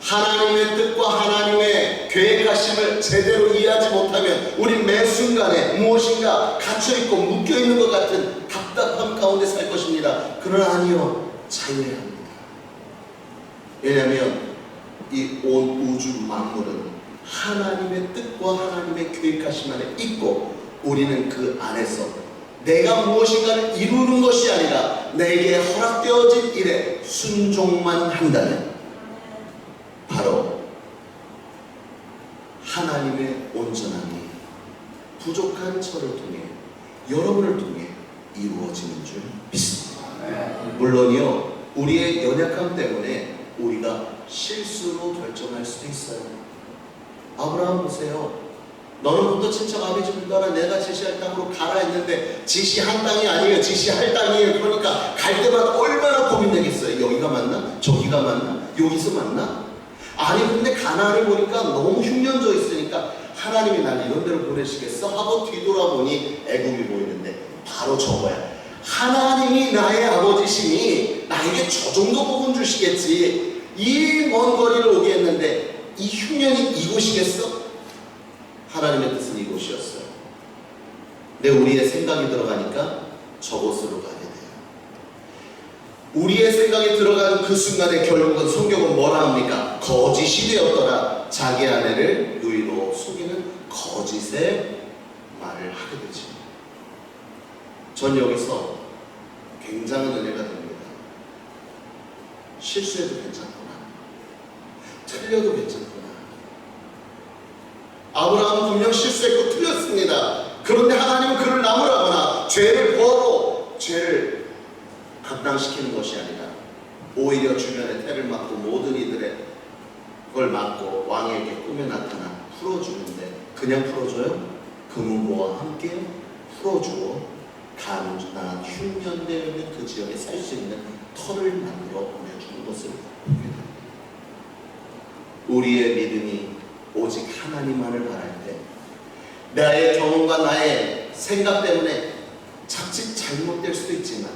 하나님의 뜻과 하나님의 계획하심을 제대로 이해하지 못하면 우리 매 순간에 무엇인가 갇혀있고 묶여있는 것 같은 답답함 가운데 살 것입니다. 그러나 아니요, 자유해야 합니다. 왜냐하면 이 온 우주 만물은 하나님의 뜻과 하나님의 계획하심 안에 있고, 우리는 그 안에서 내가 무엇인가를 이루는 것이 아니라 내게 허락되어진 일에 순종만 한다면 바로 하나님의 온전함이 부족한 저를 통해, 여러분을 통해 이루어지는 줄 믿습니다. 물론요, 우리의 연약함 때문에 우리가 실수로 결정할 수도 있어요. 아브라함 보세요. 너는 또 친척 아버지를 따라 내가 지시할 땅으로 가라 했는데 지시한 땅이 아니에요. 지시할 땅이에요. 그러니까 갈 때마다 얼마나 고민되겠어요. 여기가 맞나? 저기가 맞나? 여기서 맞나? 아니 근데 가나안을 보니까 너무 흉년져 있으니까 하나님이 날 이런 데로 보내시겠어? 하고 뒤돌아보니 애굽이 보이는데 바로 저거야. 하나님이 나의 아버지시니 나에게 저 정도 복은 주시겠지. 이 먼 거리를 오게 했는데 이 흉년이 이곳이겠어? 하나님의 뜻은 이곳이었어요. 근데 우리의 생각이 들어가니까 저곳으로 가게 돼요. 우리의 생각이 들어가는 그 순간에 결국은 성경은 뭐라 합니까? 거짓이 되었더라. 자기 아내를 누이로 속이는 거짓의 말을 하게 되죠. 전 여기서 굉장한 은혜가 됩니다. 실수해도 괜찮구나. 틀려도 괜찮구나. 아브라함은 분명 실수했고 틀렸습니다. 그런데 하나님은 그를 나무라거나 죄를 벌어 죄를 감당시키는 것이 아니라 오히려 주변에 태를 막고 모든 이들의 그걸 막고 왕에게 꿈에 나타나 풀어주는데 그냥 풀어줘요? 금은보와 함께 풀어주어 가난한 흉년되어 있는 그 지역에 살 수 있는 터를 만들어 보내주는 것을 보게 됩니다. 우리의 믿음이 오직 하나님만을 바랄 때 나의 경험과 나의 생각 때문에 자칫 잘못될 수도 있지만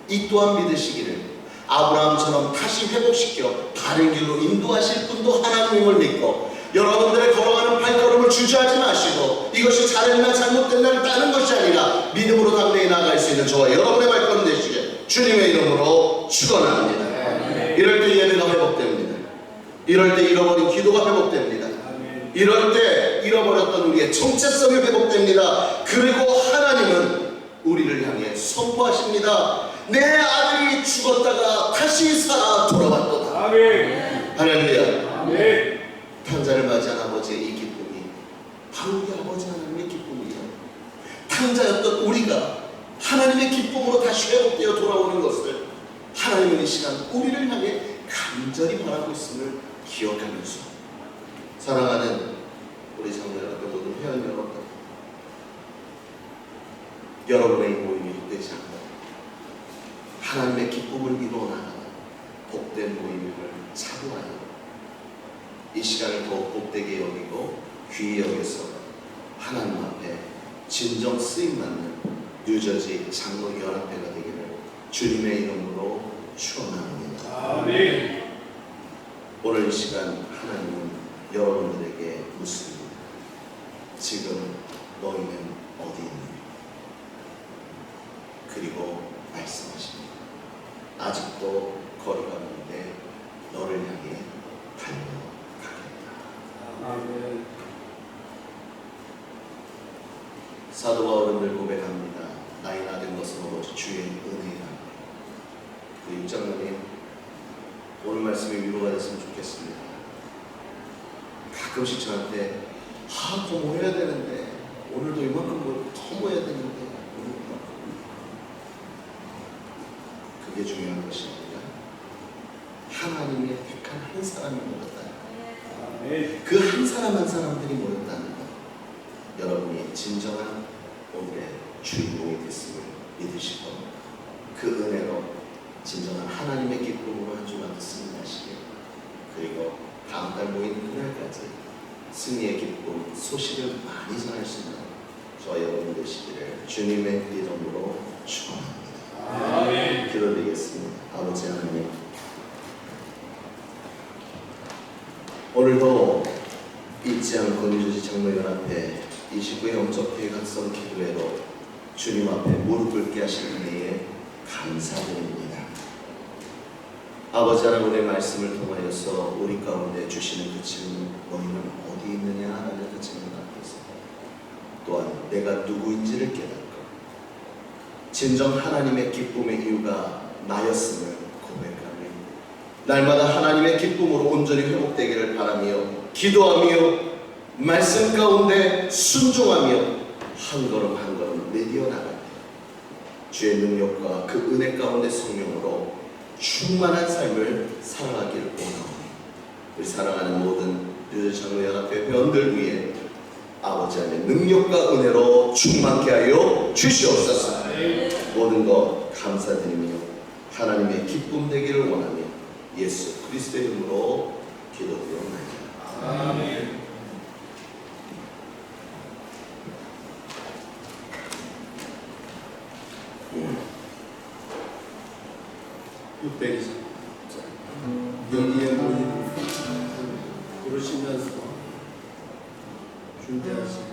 이 또한 믿으시기를 아브라함처럼 다시 회복시켜 바른 길로 인도하실 분도 하나님임을 믿고 여러분들의 걸어가는 발걸음을 주저하지 마시고 이것이 잘했나 잘못됐나를 따는 것이 아니라 믿음으로 당대에 나아갈 수 있는 저와 여러분의 발걸음 되시길 주님의 이름으로 축원합니다. 이럴 때 예배가 회복됩니다. 이럴 때 잃어버린 기도가 회복됩니다. 이럴 때 잃어버렸던 우리의 정체성이 회복됩니다. 그리고 하나님은 우리를 향해 선포하십니다. 내 아들이 죽었다가 다시 살아 돌아왔도다. 아멘. 할렐루야. 아멘. 탕자를 맞이한 아버지의 이 기쁨이 바로 우리 아버지 하나님의 기쁨이에요. 탕자였던 우리가 하나님의 기쁨으로 다시 회복되어 돌아오는 것을 하나님은 이 시간 우리를 향해 간절히 바라고 있음을 기억하면서 사랑하는 우리 장로 여러분, 모든 회원 여러분, 여러분의 모임이 헛되지 않고 하나님의 기쁨을 이루어나가는 복된 모임을 사모하여 이 시간을 더욱 복되게 여기고 귀히 여겨서 하나님 앞에 진정 쓰임받는 뉴저지 장로연합회가 되기를 주님의 이름으로 축원합니다. 아멘. 오늘 이 시간 하나님은 여러분들에게 묻습니다. 지금 너희는 어디 있느냐? 그리고 말씀하십니다. 아직도 거리가 먼데 너를 향해 달려가겠다. 아멘. 사도 바울은 고백합니다. 나이 나된 것은 오로지 주의 은혜라. 그 육장로님 오늘 말씀이 위로가 됐으면 좋겠습니다. 가끔씩 저한테 더 모여야 되는데 오늘도 이만큼 더 모여야 되는데 오늘 이만큼 그게 중요한 것이 아니라 하나님의 택한 한 사람이 모였다는 것, 아멘. 그 한 사람 한 사람들이 모였다는 것, 여러분이 진정한 오늘의 주인공이 됐음을 믿으시고 그 은혜로 진정한 하나님의 기쁨으로 한 주만 승리하시길, 그리고 다음 달 모이는 그날까지 승리의 기쁨 소식을 많이 전할 수 있는 저와 여러분 되시기를 주님의 이름으로 축원합니다. 아멘. 기도드리겠습니다. 아버지 하나님, 오늘도 잊지 않고 뉴저지 장로연합회 29회 영적 대각성 기도회로 주님 앞에 무릎 꿇게 하신 은혜에 감사드립니다. 아버지 하나님의 말씀을 통하여서 우리 가운데 주시는 그 질문, 너희는 어디 있느냐라는 그 질문 앞에서 또한 내가 누구인지를 깨닫고 진정 하나님의 기쁨의 이유가 나였음을 고백하며 날마다 하나님의 기쁨으로 온전히 회복되기를 바라며 기도하며 말씀 가운데 순종하며 한 걸음 한 걸음 내디어 나갈 때 주의 능력과 그 은혜 가운데 성령으로 충만한 삶을 살아가기를 원하오니 우리 사랑하는 모든 뉴저지 장로연합회 회원들 위해 아버지 안에 능력과 은혜로 충만케 하여 주시옵소서. 모든 것 감사드리며 하나님의 기쁨 되기를 원하며 예수 그리스도의 이름으로 기도드리옵나이다. 아멘. 여기에 모인 부르시면서 준비하시고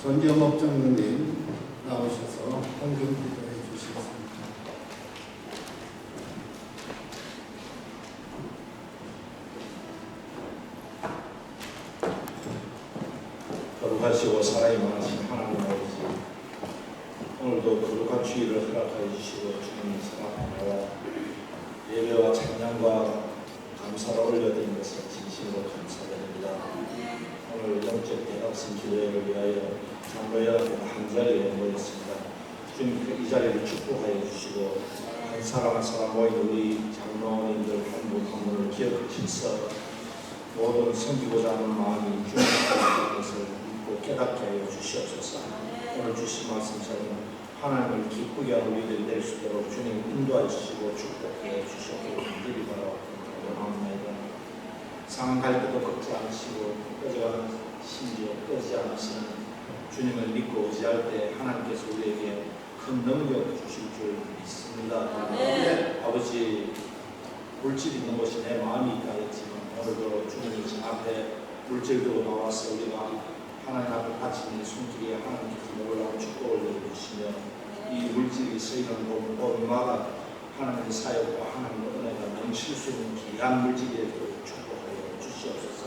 전경업장님 나오셔서 헌금 기도해 주시겠습니다. 거룩하시고 사랑이 많으신 하나님 아버지, 오늘도 거룩한 주일을 허락하여 주시고 주님의 사랑하여 예배와 찬양과 감사를 올려드린 것을 진심으로 감사드립니다. 오늘 영적 대학생 교회를 위하여 장로회원과 한 자리에 모였습니다. 주님께 이 자리를 축복하여 주시고 한 사람 한 사람 모인 우리 장로님들 한 분 한 분을 기억하셔서 모든 섬기고자 하는 마음이 주님의 것을 믿고 깨닫게 하여 주시옵소서. 오늘 주신 말씀처럼 하나님을 기쁘게 하는 우리들이 될 수 있도록 주님 인도하여 주시고 축복해 주시옵기를 간절히 바라옵나이다. 상할 때도 걷지 않으시고 꺼져가는 심지어 꺼지지 않으시는 주님을 믿고 의지할 때 하나님께서 우리에게 큰 능력을 주실 줄 믿습니다. 아버지, 물질이 있는 곳이 내 마음이 있다 했지만 오늘도 주님이 앞에 물질 들고 나와서 우리가 하나님 앞에 바치는 손길에 하나님께서 놀라운 축복을 내려주시며 이 물질이 쓰이는 곳마다 하나님의 사역과 하나님의 은혜가 넘칠 수 있는 귀한 물질에 축복하여 주시옵소서.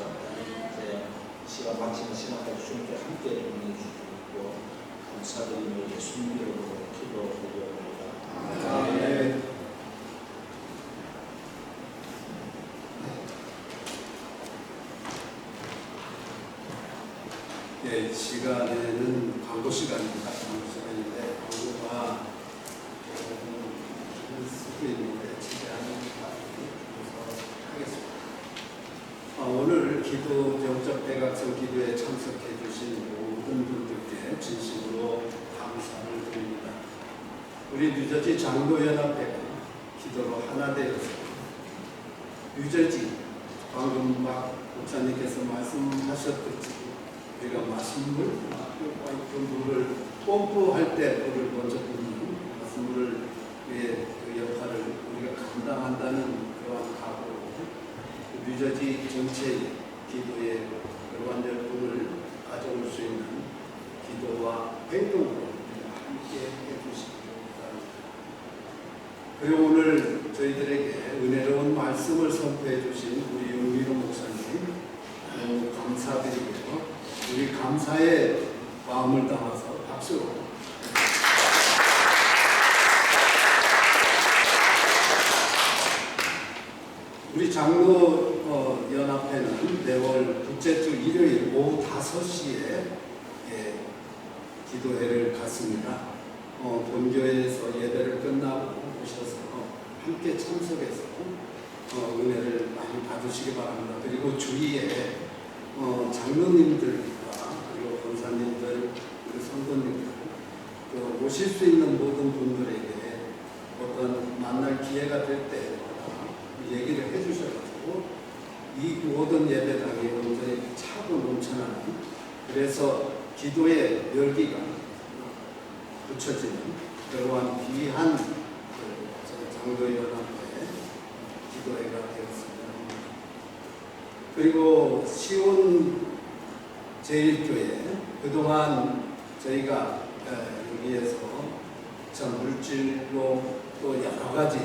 이제 시간 마치는 시간까지 주님께 함께 동행해 주시고 감사드리며 예수님 이름으로 기도드리옵나이다. 아멘. 네, 시간에는 광고 시간입니다. 광고 시간인데 광고가 쓰고 있는데 최대한 하겠습니다. 오늘 기도 영적 대각선 기도에 참석해 주신 모든 분들께 진심으로 감사를 드립니다. 우리 뉴저지 장로연합회가 기도로 하나 되어서 뉴저지 방금 막 목사님께서 말씀하셨듯이 우리가 마신물, 그 물을 펌프할 때 물을 먼저 붓는 마신물을 위해 그 역할을 우리가 감당한다는 그러한 각오로 뉴저지 전체의 기도에 그러한 열풍을 가져올 수 있는 기도와 행동으로 우리가 함께 해주시기 바랍니다. 그리고 오늘 저희들에게 은혜로운 말씀을 선포해 주신 우리 윤미로 목사님 너무 감사드리고요. 우리 감사의 마음을 담아서 박수로 우리 장로 연합회는 매월 둘째 주 일요일 오후 5시에 기도회를 갖습니다. 본교회에서 예배를 끝나고 오셔서 함께 참석해서 은혜를 많이 받으시기 바랍니다. 그리고 주위에 장로님들과 그리고 권사님들, 그리고 성도님들, 오실 수 있는 모든 분들에게 어떤 만날 기회가 될 때 얘기를 해주셔가지고 이 모든 예배당이 온전히 차고 넘쳐나는, 그래서 기도의 열기가 붙여지는 그러한 귀한 장로연합회 기도회가 되었습니다. 그리고 시온 제1교회 그동안 저희가 여기에서 참 물질로 또 여러 가지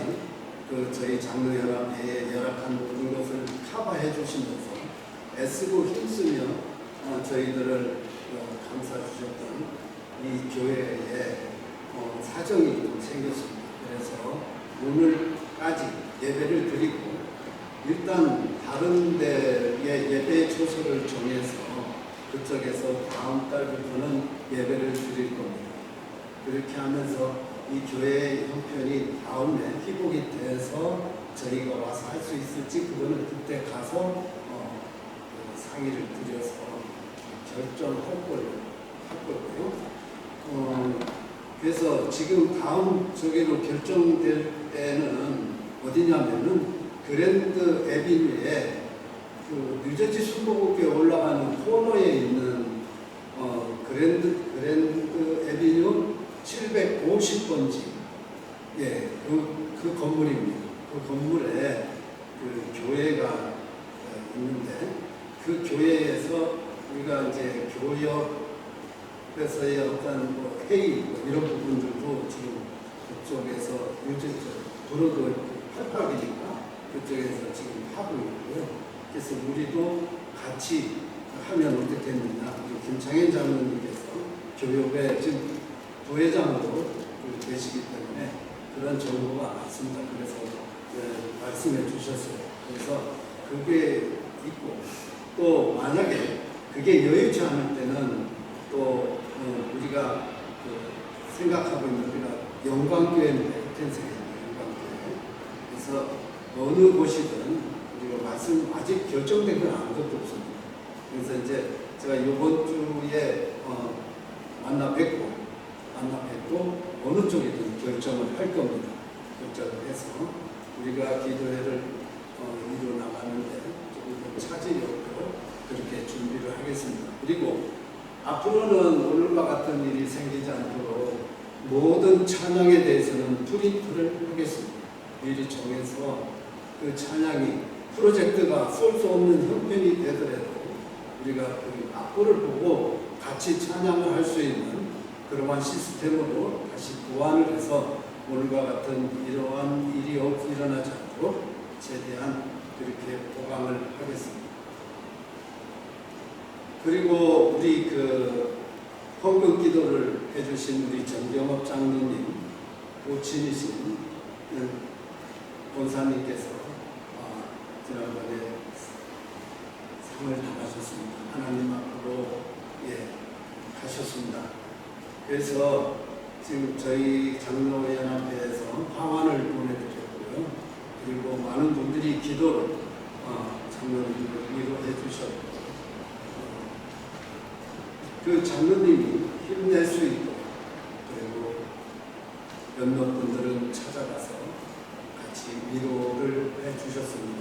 저희 장로연합회에 열악한 모든 것을 커버해 주시면서 애쓰고 힘쓰며 저희들을 감싸 주셨던 이 교회에 사정이 좀 생겼습니다. 그래서 오늘까지 예배를 드리고 일단 다른 데의 예배 초소를 정해서 그쪽에서 다음 달부터는 예배를 드릴 겁니다. 그렇게 하면서 이 교회의 형편이 다음에 회복이 돼서 저희가 와서 할 수 있을지 그거는 그때 가서 상의를 드려서 결정할 거고요. 그래서 지금 다음 저기로 결정될 때는 어디냐면은 그랜드 에비뉴에 뉴저지 순복음교에 올라가는 코너에 있는 그랜드 에비뉴 750번지 그 건물입니다. 그 건물에 그 교회가 있는데 그 교회에서 우리가 이제 교역에서의 어떤 회의 이런 부분들도 지금 그쪽에서 요즘 도로도 88기니까 그쪽에서 지금 하고 있고요. 그래서 우리도 같이 하면 어떻겠느냐. 김창현 장로님께서 교육에 지금 부회장으로 되시기 때문에 그런 정보가 많습니다. 그래서 말씀해 주셨어요. 그래서 그게 있고 또 만약에 그게 여의치 않을 때는 또 우리가 생각하고 있는 우리가 영광교회입니다. 영광교회. 그래서 어느 곳이든 우리가 말씀 아직 결정된 건 아무것도 없습니다. 그래서 이제 제가 이번 주에 만나 뵙고 어느 쪽이든 결정을 할 겁니다. 결정을 해서 우리가 기도회를 이루어 나가는데 조금 차질이 없도록 그렇게 준비를 하겠습니다. 그리고 앞으로는 오늘과 같은 일이 생기지 않도록 모든 찬양에 대해서는 프린트를 하겠습니다. 미리 정해서 그 찬양이 프로젝트가 쏠 수 없는 형편이 되더라도 우리가 그 악보를 보고 같이 찬양을 할 수 있는 그러한 시스템으로 다시 보완을 해서 오늘과 같은 이러한 일이 일어나지 않도록 최대한 그렇게 보강을 하겠습니다. 그리고 우리 그 헌금 기도를 해주신 우리 정경업 장로님, 모친이신 권사님께서 지난번에 상을 당하셨습니다. 하나님 앞으로 가셨습니다. 그래서 지금 저희 장로연합회에서 화환을 보내드렸고요. 그리고 많은 분들이 기도를 장로님을 위로해 주셨고 그 장로님이 힘낼 수 있도록 그리고 몇몇 분들은 찾아가서 같이 위로를 해 주셨습니다.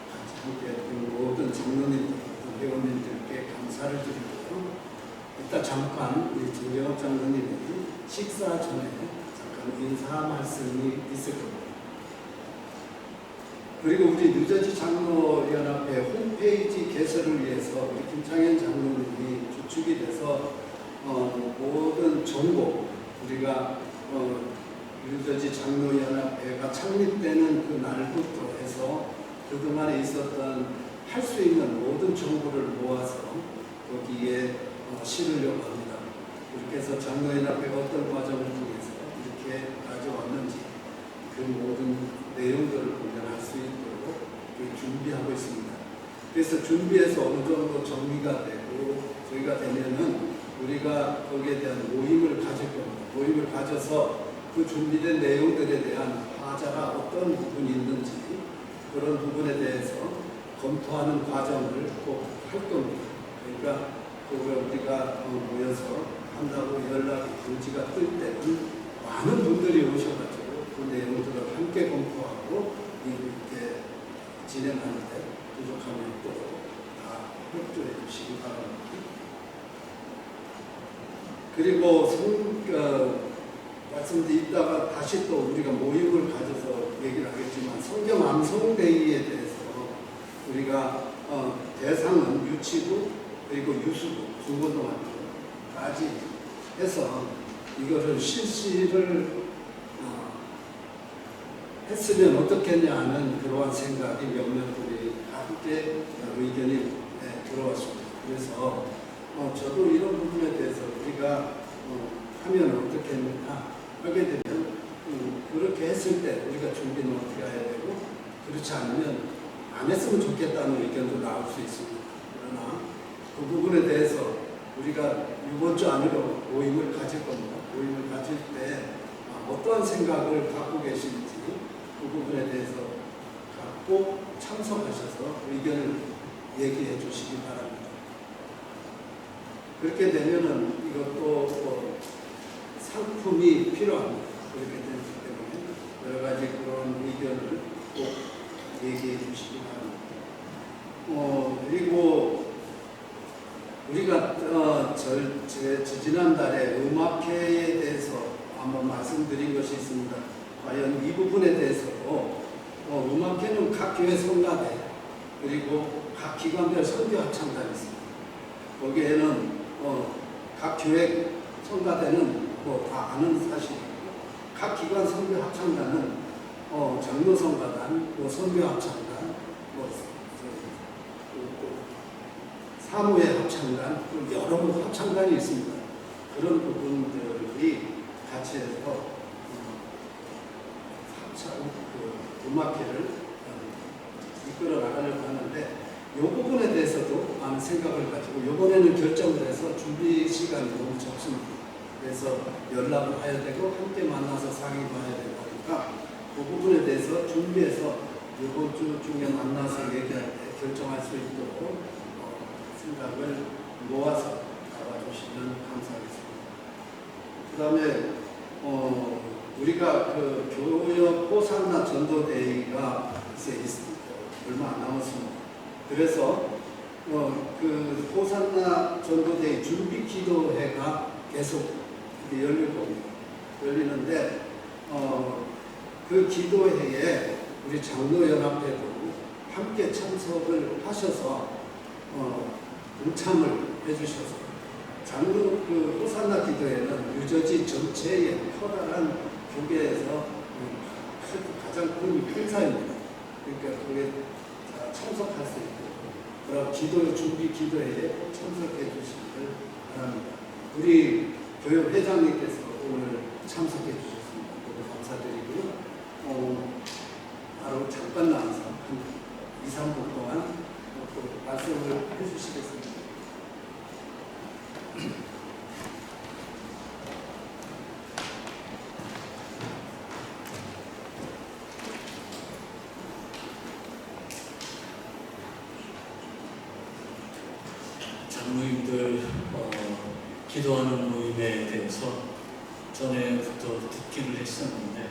같이 함께 했던 모든 장로님들, 회원님들께 감사를 드리고요. 이따 잠깐 우리 정경업 장로님이 식사 전에 잠깐 인사 말씀이 있을 겁니다. 그리고 우리 뉴저지 장로연합회 홈페이지 개설을 위해서 우리 김창현 장로님이 주축이 돼서 모든 정보 우리가 뉴저지 장로연합회가 창립되는 그 날부터 해서 그동안에 있었던 할 수 있는 모든 정보를 모아서 거기에 실으려고 합니다. 그렇게 해서 장로연합회가 어떤 과정을 통해서 이렇게 가져왔는지 그 모든 내용들을 보면 알 수 있도록 준비하고 있습니다. 그래서 준비해서 어느 정도 정리가 되고 저희가 되면은 우리가 거기에 대한 모임을 가질 겁니다. 모임을 가져서 그 준비된 내용들에 대한 하자가 어떤 부분이 있는지 그런 부분에 대해서 검토하는 과정을 꼭 할 겁니다. 그러니까 그걸 우리가 모여서 한다고 연락이 공지가 뜰 때는 많은 분들이 오셔가지고 그 내용들을 함께 검토하고 이렇게 진행하는데 부족함이 있도록 다 협조해 주시기 바랍니다. 그리고 말씀드리다가 다시 또 우리가 모임을 가져서 얘기를 하겠지만 성경 암송데이에 대해서 우리가 대상은 유치부 그리고 유수부 중고등학교까지 해서 이거를 실시를 했으면 어떻겠냐 하는 그러한 생각이 몇몇 분이 함께 의견이 들어왔습니다. 그래서 저도 이런 부분에 대해서 우리가 하면 어떻겠느냐 하게 되면 그렇게 했을 때 우리가 준비는 어떻게 해야 되고 그렇지 않으면 안 했으면 좋겠다는 의견도 나올 수 있습니다. 그러나 그 부분에 대해서 우리가 이번 주 안으로 모임을 가질 겁니다. 모임을 가질 때 어떠한 생각을 갖고 계신지 그 부분에 대해서 갖고 참석하셔서 의견을 얘기해 주시기 바랍니다. 그렇게 되면은 이것도 상품이 필요합니다. 그렇게 되기 때문에 여러 가지 그런 의견을 꼭 얘기해 주시기 바랍니다. 그리고 우리가 지난달에 음악회에 대해서 한번 말씀드린 것이 있습니다. 과연 이 부분에 대해서도 음악회는 각 교회 성가대 그리고 각 기관별 선교 합창단이 있습니다. 거기에는 각 교회 성가대는 뭐 다 아는 사실이고 각 기관 선교 합창단은 장로 성가단, 선교 합창단, 사무회 합창단, 여러 합창단이 있습니다. 그런 부분들이 같이 해서 음악회를 이끌어 나가려고 하는데 이 부분에 대해서도 많은 생각을 가지고 이번에는 결정을 해서 준비 시간이 너무 적습니다. 그래서 연락을 해야 되고 함께 만나서 상의도 해야 되고 하니까 그 부분에 대해서 준비해서 이번 주 중에 만나서 얘기할 때 결정할 수 있도록 생각을 모아서 나와주시면 감사하겠습니다. 그 다음에 우리가 그 교역 호산나 전도대회가 이제 얼마 안 남았습니다. 그래서 그 호산나 전도대회 준비 기도회가 계속 열릴 겁니다. 열리는데 그 기도회에 우리 장로연합회도 함께 참석을 하셔서 동참을 해주셔서 장로 그 호산나 기도회는 뉴저지 전체의 커다란 교계에서 가장 큰 행사입니다. 그러니까 거기에 다 참석할 수 있고 그럼 기도 준비 기도회에 꼭 참석해 주시기를 바랍니다. 우리 교회 회장님께서 오늘 참석해 주셨습니다. 너무 감사드리고요. 바로 잠깐 나와서 한 2, 3분 동안 또 말씀을 해주시겠습니다. 장로님들 기도하는 모임에 대해서 전에부터 듣기를 했었는데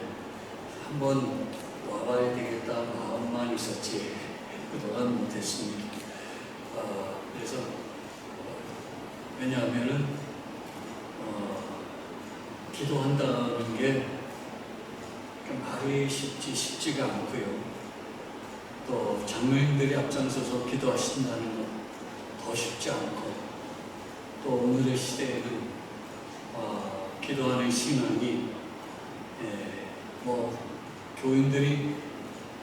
한번 와봐야 되겠다 마음만 있었지 그동안 못했습니다. 그래서 왜냐하면은 기도한다는 게 말이 쉽지가 않고요. 또 장로님들이 앞장서서 기도하신다는 것 더 쉽지 않고 또 오늘의 시대에는 기도하는 신앙이 뭐 교인들이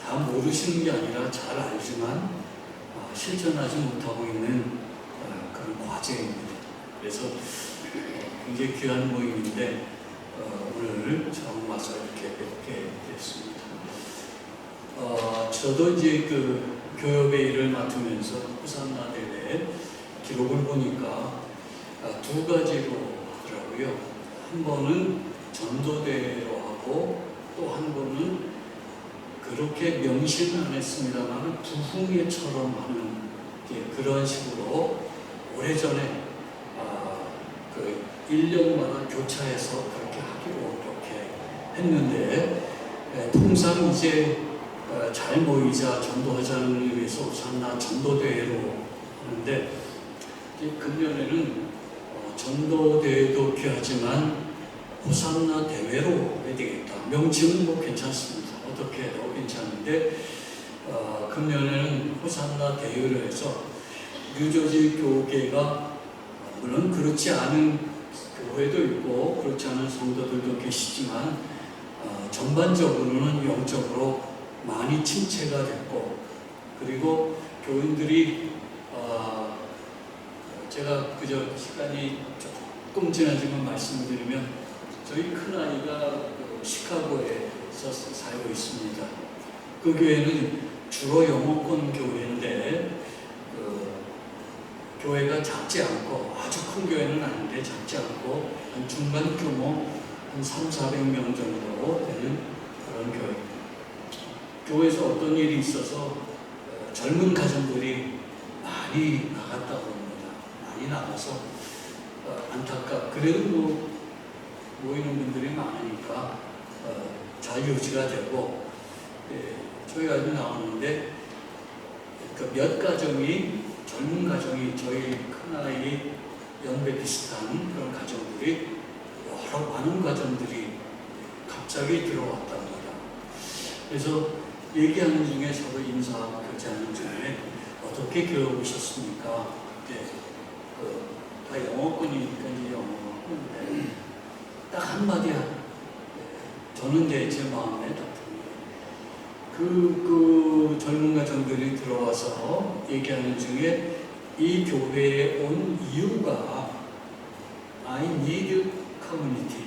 다 모르시는 게 아니라 잘 알지만 실천하지 못하고 있는 그런 과제입니다. 그래서 굉장히 귀한 모임인데 오늘 처음 와서 이렇게 뵙게 됐습니다. 저도 이제 그 교협의 일을 맡으면서 호산나 대회 기록을 보니까 두 가지로 하더라고요. 한 번은 전도대회로 하고 또 한 번은 그렇게 명시는 안 했습니다만 부흥회처럼 하는 그런 식으로 오래전에 그 1년마다 교차해서 그렇게 하기로 그렇게 했는데 통상 이제 잘 모이자 전도하자는 의미에서 호산나 전도대회로 하는데 금년에는 전도대회도 귀하지만 호산나 대회로 해야 되겠다. 명칭은 뭐 괜찮습니다. 어떻게 해도 괜찮은데 금년에는 호산나 대회로 해서 뉴저지 교계가 물론 그렇지 않은 교회도 있고 그렇지 않은 성도들도 계시지만 전반적으로는 영적으로 많이 침체가 됐고 그리고 교인들이 제가 그저 시간이 조금 지나지만 말씀드리면 저희 큰아이가 시카고에서 살고 있습니다. 그 교회는 주로 영어권 교회인데 교회가 작지 않고 아주 큰 교회는 아닌데 작지 않고 한 중간 규모 한 300~400명 정도 되는 그런 교회. 교회에서 어떤 일이 있어서 젊은 가정들이 많이 나갔다고 합니다. 많이 나가서 그래도 뭐 모이는 분들이 많으니까 잘 유지가 되고 저희가 아주 나오는데 그 몇 가정이 젊은 가정이 저희 큰아이 연배 비슷한 그런 가정들이 여러 많은 가정들이 갑자기 들어왔답니다. 그래서 얘기하는 중에 서로 인사하고 교제하는 중에 어떻게 교회 오셨습니까? 다 영어권이니까 이제 영어권인데 딱 한마디야. 저는 제 마음에 딱 그 젊은 가정들이 들어와서 얘기하는 중에 이 교회에 온 이유가 I need community.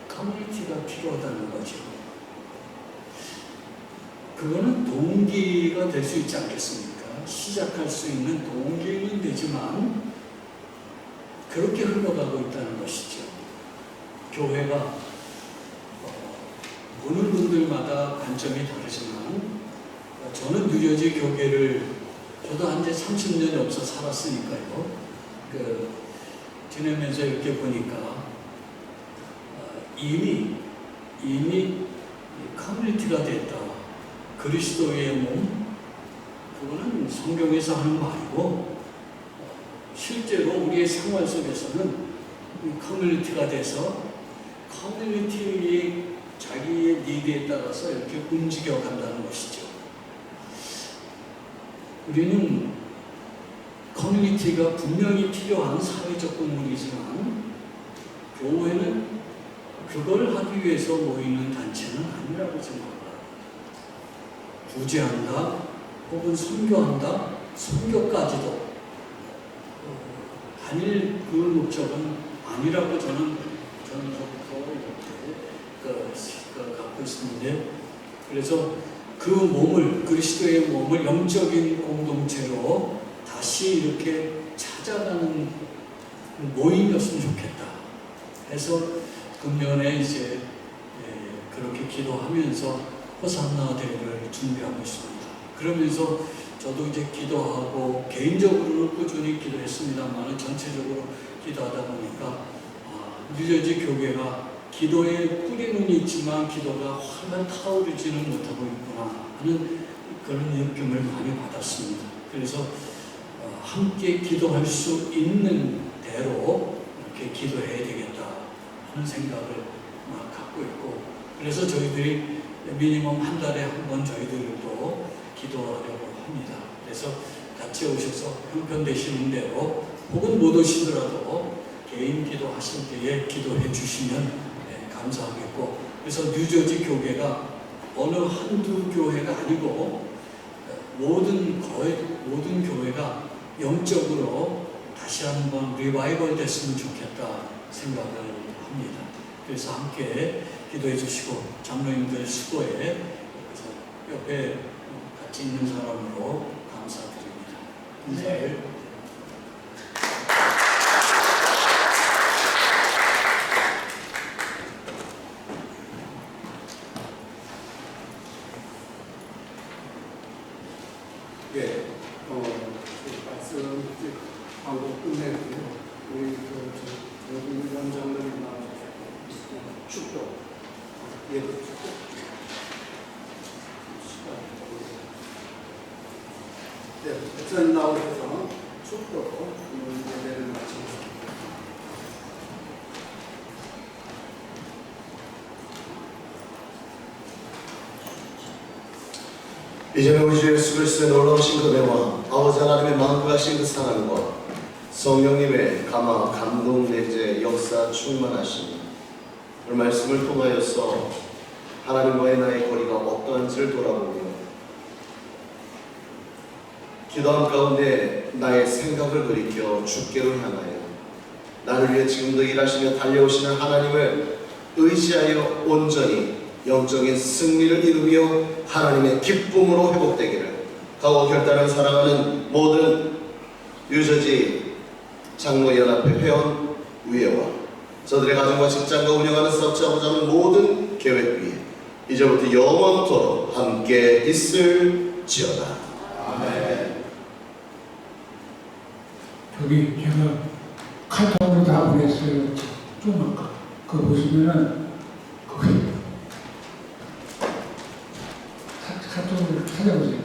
커뮤니티가 필요하다는 거죠. 그거는 동기가 될 수 있지 않겠습니까? 시작할 수 있는 동기는 되지만 그렇게 흘러가고 있다는 것이죠. 교회가 보는 분들마다 관점이 다르지만 저는 뉴저지 교계를 저도 한 이제 30년 옆서 살았으니까요. 지내면서 이렇게 보니까 이미 커뮤니티가 됐다. 그리스도의 몸, 그거는 성경에서 하는 말이고 실제로 우리의 생활 속에서는 커뮤니티가 돼서 커뮤니티의 자기의 니드에 따라서 이렇게 움직여 간다는 것이죠. 우리는 커뮤니티가 분명히 필요한 사회적 건물이지만 교회는 그걸 하기 위해서 모이는 단체는 아니라고 생각합니다. 구제한다, 혹은 선교한다, 선교까지도 단일 그 목적은 아니라고 저는 갖고 있는데, 그래서 그 몸을, 그리스도의 몸을 영적인 공동체로 다시 이렇게 찾아가는 모임이었으면 좋겠다 해서 금년에 이제 그렇게 기도하면서 호산나 대회를 준비하고 있습니다. 그러면서 저도 이제 기도하고 개인적으로는 꾸준히 기도했습니다만 전체적으로 기도하다 보니까 뉴저지 교회가 기도의 뿌리는 있지만 기도가 활발 타오르지는 못하고 있구나 하는 그런 느낌을 많이 받았습니다. 그래서 함께 기도할 수 있는 대로 이렇게 기도해야 되겠다 하는 생각을 막 갖고 있고, 그래서 저희들이 미니멈 한 달에 한 번 저희들도 기도하려고 합니다. 그래서 같이 오셔서 형편되시는 대로 혹은 못 오시더라도 개인 기도하실 때에 기도해 주시면 감사하겠고, 그래서 뉴저지 교회가 어느 한두 교회가 아니고 거의 모든 교회가 영적으로 다시 한번 리바이벌 됐으면 좋겠다 생각을 합니다. 그래서 함께 기도해 주시고 장로님들 수고에 그래서 옆에 같이 있는 사람으로 감사드립니다. 인사를 말씀하고 끝내고요. 우리 위원장님이 나와주셔서 축도, 예도 축도. 백선 나오셔서 축도 예배를 마치겠습니다. 이제는 우리 주 예수 그리스도의 놀라우신 그 은혜와 아버지 하나님의 만국하신 그 사랑과 성령님의 감화, 감동, 내재, 역사 충만하심이 오늘 말씀을 통하여서 하나님과의 나의 거리가 어떠한지를 돌아보며 기도함 가운데 나의 생각을 돌이켜 주께로 향하여 나를 위해 지금도 일하시며 달려오시는 하나님을 의지하여 온전히 영적인 승리를 이루며 하나님의 기쁨으로 회복되기를 가고 결단을 사랑하는 모든 뉴저지 장로연합회 회원 위에와 저들의 가정과 직장과 운영하는 사업자하고자 하는 모든 계획 위에 이제부터 영원토록 함께 있을지어다. 아멘. 저기 제가 카톡으로 다 보냈어요. 좀 아까 그거 보시면은 거기 카톡을 찾아보세요.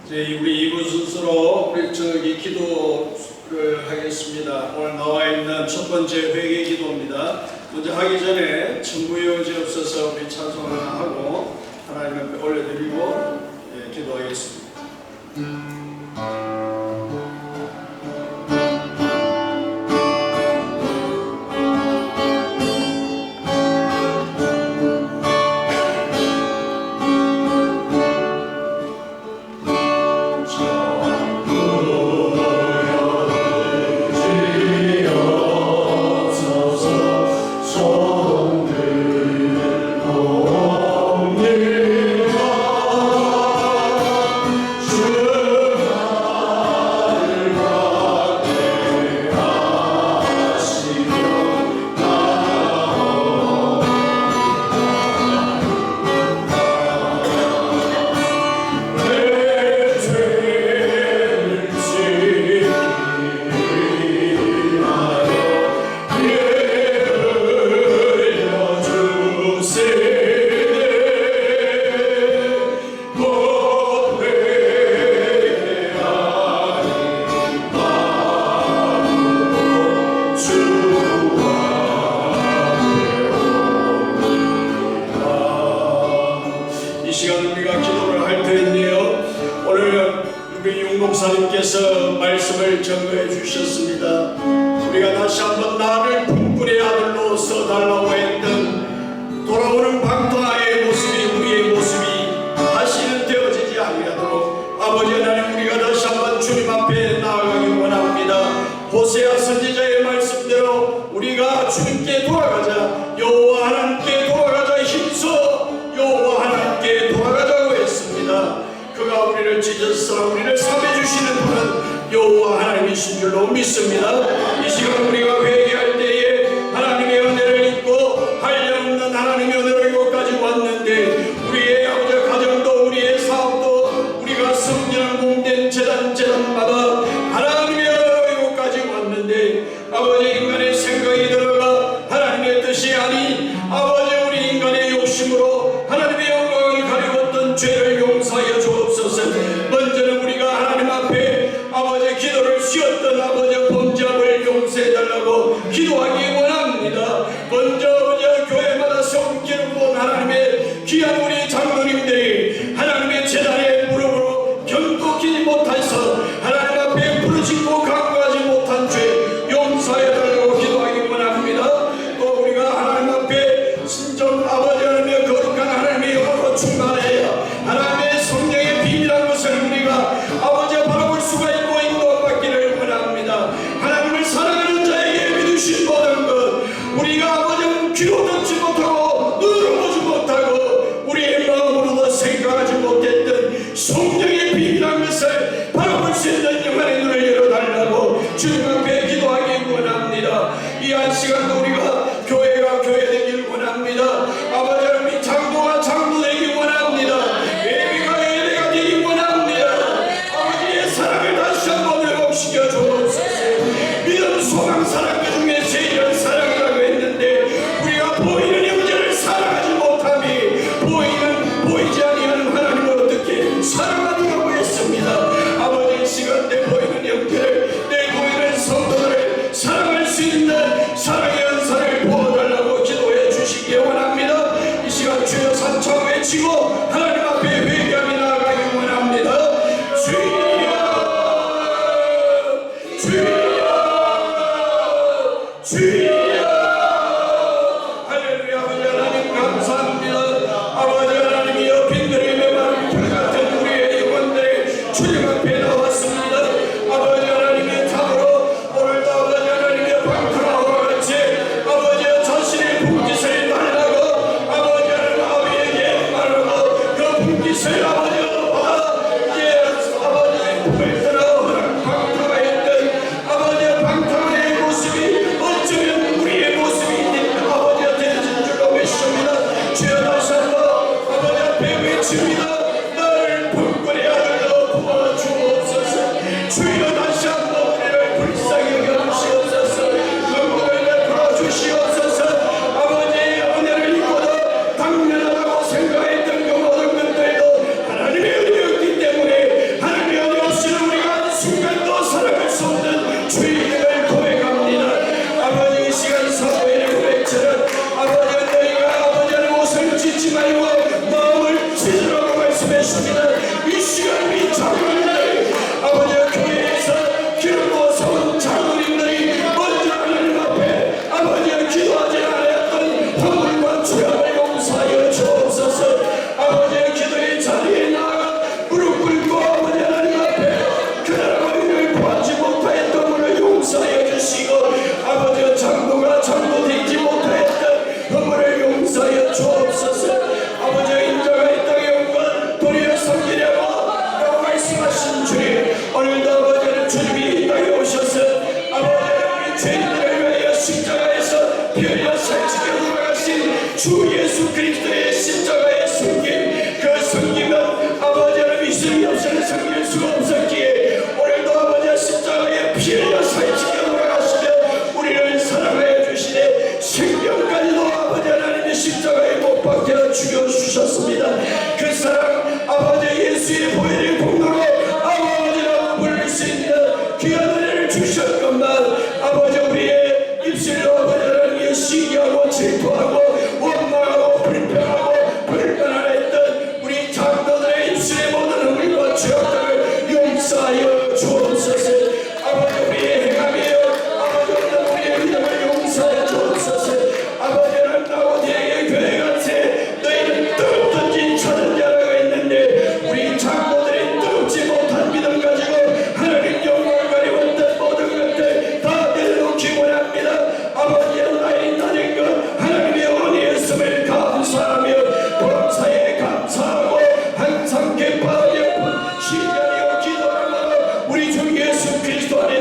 이제 우리 2부 순서로 우리 기도를 하겠습니다. 오늘 나와 있는 첫 번째 회개 기도입니다. 먼저 하기 전에 천부의 여지없어서 우리 찬송을 하고 하나님 앞에 올려드리고 기도하겠습니다. 주 말씀을 증거해 주셨습니다. 우리가 다시 한번 나를 품꾼의 아들로 써달라고 했던 돌아오는 방탕아의 모습이 우리의 모습이 다시는 되어지지 아니하도록 아버지 하나님 우리가 다시 한번 주님 앞에 나아가기 원합니다. 호세아 선지자의 말씀대로 우리가 주님께 돌아가자, 여호와 하나님께 돌아가자, 힘써 여호와 하나님께 돌아가자고 했습니다. 그가 우리를 찢어서 우리를 삼해주시는 분은 여호와 하나님이신 줄로 믿습니다. 이 시간 우리가 회개할 때에 하나님의 은혜를 입고 한량없는 하나님의 은혜로 이곳까지 왔는데 우리의 아버지 가정도 우리의 사업도 우리가 성전을 몸된 재단마다 하나님의 은혜로 이곳까지 왔는데 아버지 인간의 생각이 들어가 하나님의 뜻이 아닌 아버지 우리 인간의 욕심으로 하나님의 영광을 가리웠던 죄를 용서하여 주옵소서. 먼저는 우리가 하나님 앞에 아버지 기도를 쉬었던 아버지 범죄함을 용서해달라고 기도하기 원합니다. 먼저 아버지 교회마다 섬기는 분 하나님의 귀한 우리 장로님들이 하나님의 제단에 무릎으로 견고히 못해서 하나님 앞에 부르짖고 간구하지 못한 죄 용서해달라고 기도하기 원합니다. 또 우리가 하나님 앞에 신정 아버지 하나님의 거룩한 하나님의 영으로 충만해야 하나님의 성령의 비밀한 것을 우리가 아버지 바라볼 수가 있고 인도받기를 원합니다. 하나님을 사랑하는 자에게 믿으신 모든 것 우리가 아버지 귀로 듣지 못하고 눈으로 보지 못하고 우리의 마음으로도 생각하지 못했던 성령의 비밀한 것을 바라볼 수 있는 영안의 눈을 열어달라고 주님 앞에 기도하기 원합니다. 이 한 시간도 우리가 교회가 교회되길 원합니다. 아버지 하나님 장로가 장로 되기 원합니다. 예배가 예배가 되기 원합니다. 아버지의 사랑을 다시 한번 회복시켜 주옵소서. 믿음 소망 사랑 그 중에 제일 사랑이라고 했는데 우리가 보이는 형제를 사랑하지 못함이 보이지 아니하는 하나님을 어떻게 사랑하느냐고 했습니다. 아버지 이 시간 내 보이는 형제를 내 보이는 성도들을 사랑할 수 있는 사랑의 은사를 부어달라고 기도해 주시기 원합니다. 이 시간 주여 삼창 외치고 하나님 앞에 회개하며 나아가기 원합니다. 주여 주여 주여 할렐루야. 아버지 하나님 감사합니다. 아버지 하나님이여 빈들의 마음 불같은 우리의 영혼들이 주님 앞에 나왔습니다. 아버지 하나님의 탐으로 오늘도 아버지 하나님의 방탕하와 같이 아버지 자신의 분깃을 달라고 아버지 하나님 아버지에게 말하고 그 분깃을 아버지 이제 아버지의 품을 들어 방탕하였던 아버지의 방탕의 모습이 어쩌면 우리의 모습이 아버지가 되어진 줄로 믿습니다. 주여 다시 한번 아버지 앞에 외칩니다. 나를 품꾼의 아들로 부어주옵소서. 주여 다시 한번 우리를 불쌍히 여겨주시옵소서. 눈물을 내풀어 주시옵소서. 아버지의 은혜를 입고도 당연하다고 생각했던 그 모든 것들도 하나님의 은혜였기 때문에 하나님의 은혜 없이는 우리가 순간도 살아갈 수 없는 주님을 고백합니다. 아버지 이 시간 사도의 고백처럼 아버지 너희가 아버지 하나님 옷을 찢지 말고 마음을 찢으라고 말씀해 주십니다. 이 시간 우리 장로님들 아버지 교회에서 기름 부어서 장로님들이 먼저 하나님 앞에 아버지가 기도하지 않았던 허물과 죄악을 용서하여 주옵소서. 아버지의 기도의 자리에 나아가 무릎 꿇고 아버지 하나님 앞에 그날 우리를 구하지 못하였던 것을 용서하여 주시고 아버지 장로가 장로되지 못하였던 허물을 용서하여 주옵소서. 아버지 인자가 이 땅에 온 것 도리어 섬기려고 라고 말씀하신 주님 오늘도 아버지는 주님이 이 땅에 오셔서 아버지 우리 죄인들을 위하여 십자가에서 피 흘려 살찌켜 돌아가신 주 예수 그리스도의 십자가의 섬김 그 섬김은 아버지 하나님 믿음이 없이는 섬길 수가 없었기에 오늘도 아버지 십자가에 피 흘려 살찌켜 돌아가시며 우리를 사랑하여 주시되 생명까지도 아버지 하나님의 십자가에 못 박혀 죽여주셨습니다. 그 사랑 아버지 예수의 보혈의 공로로 아버지라고 부를 수 있는 귀한 은혜를 주셨건만 아버지 우리의 입술로 아버지 하나님의 시기하고 질투하고 원망하고 불평하고 불편하였던 우리 장로들의 입술의 모든 허물과 죄악들을 용서하여 주옵소서.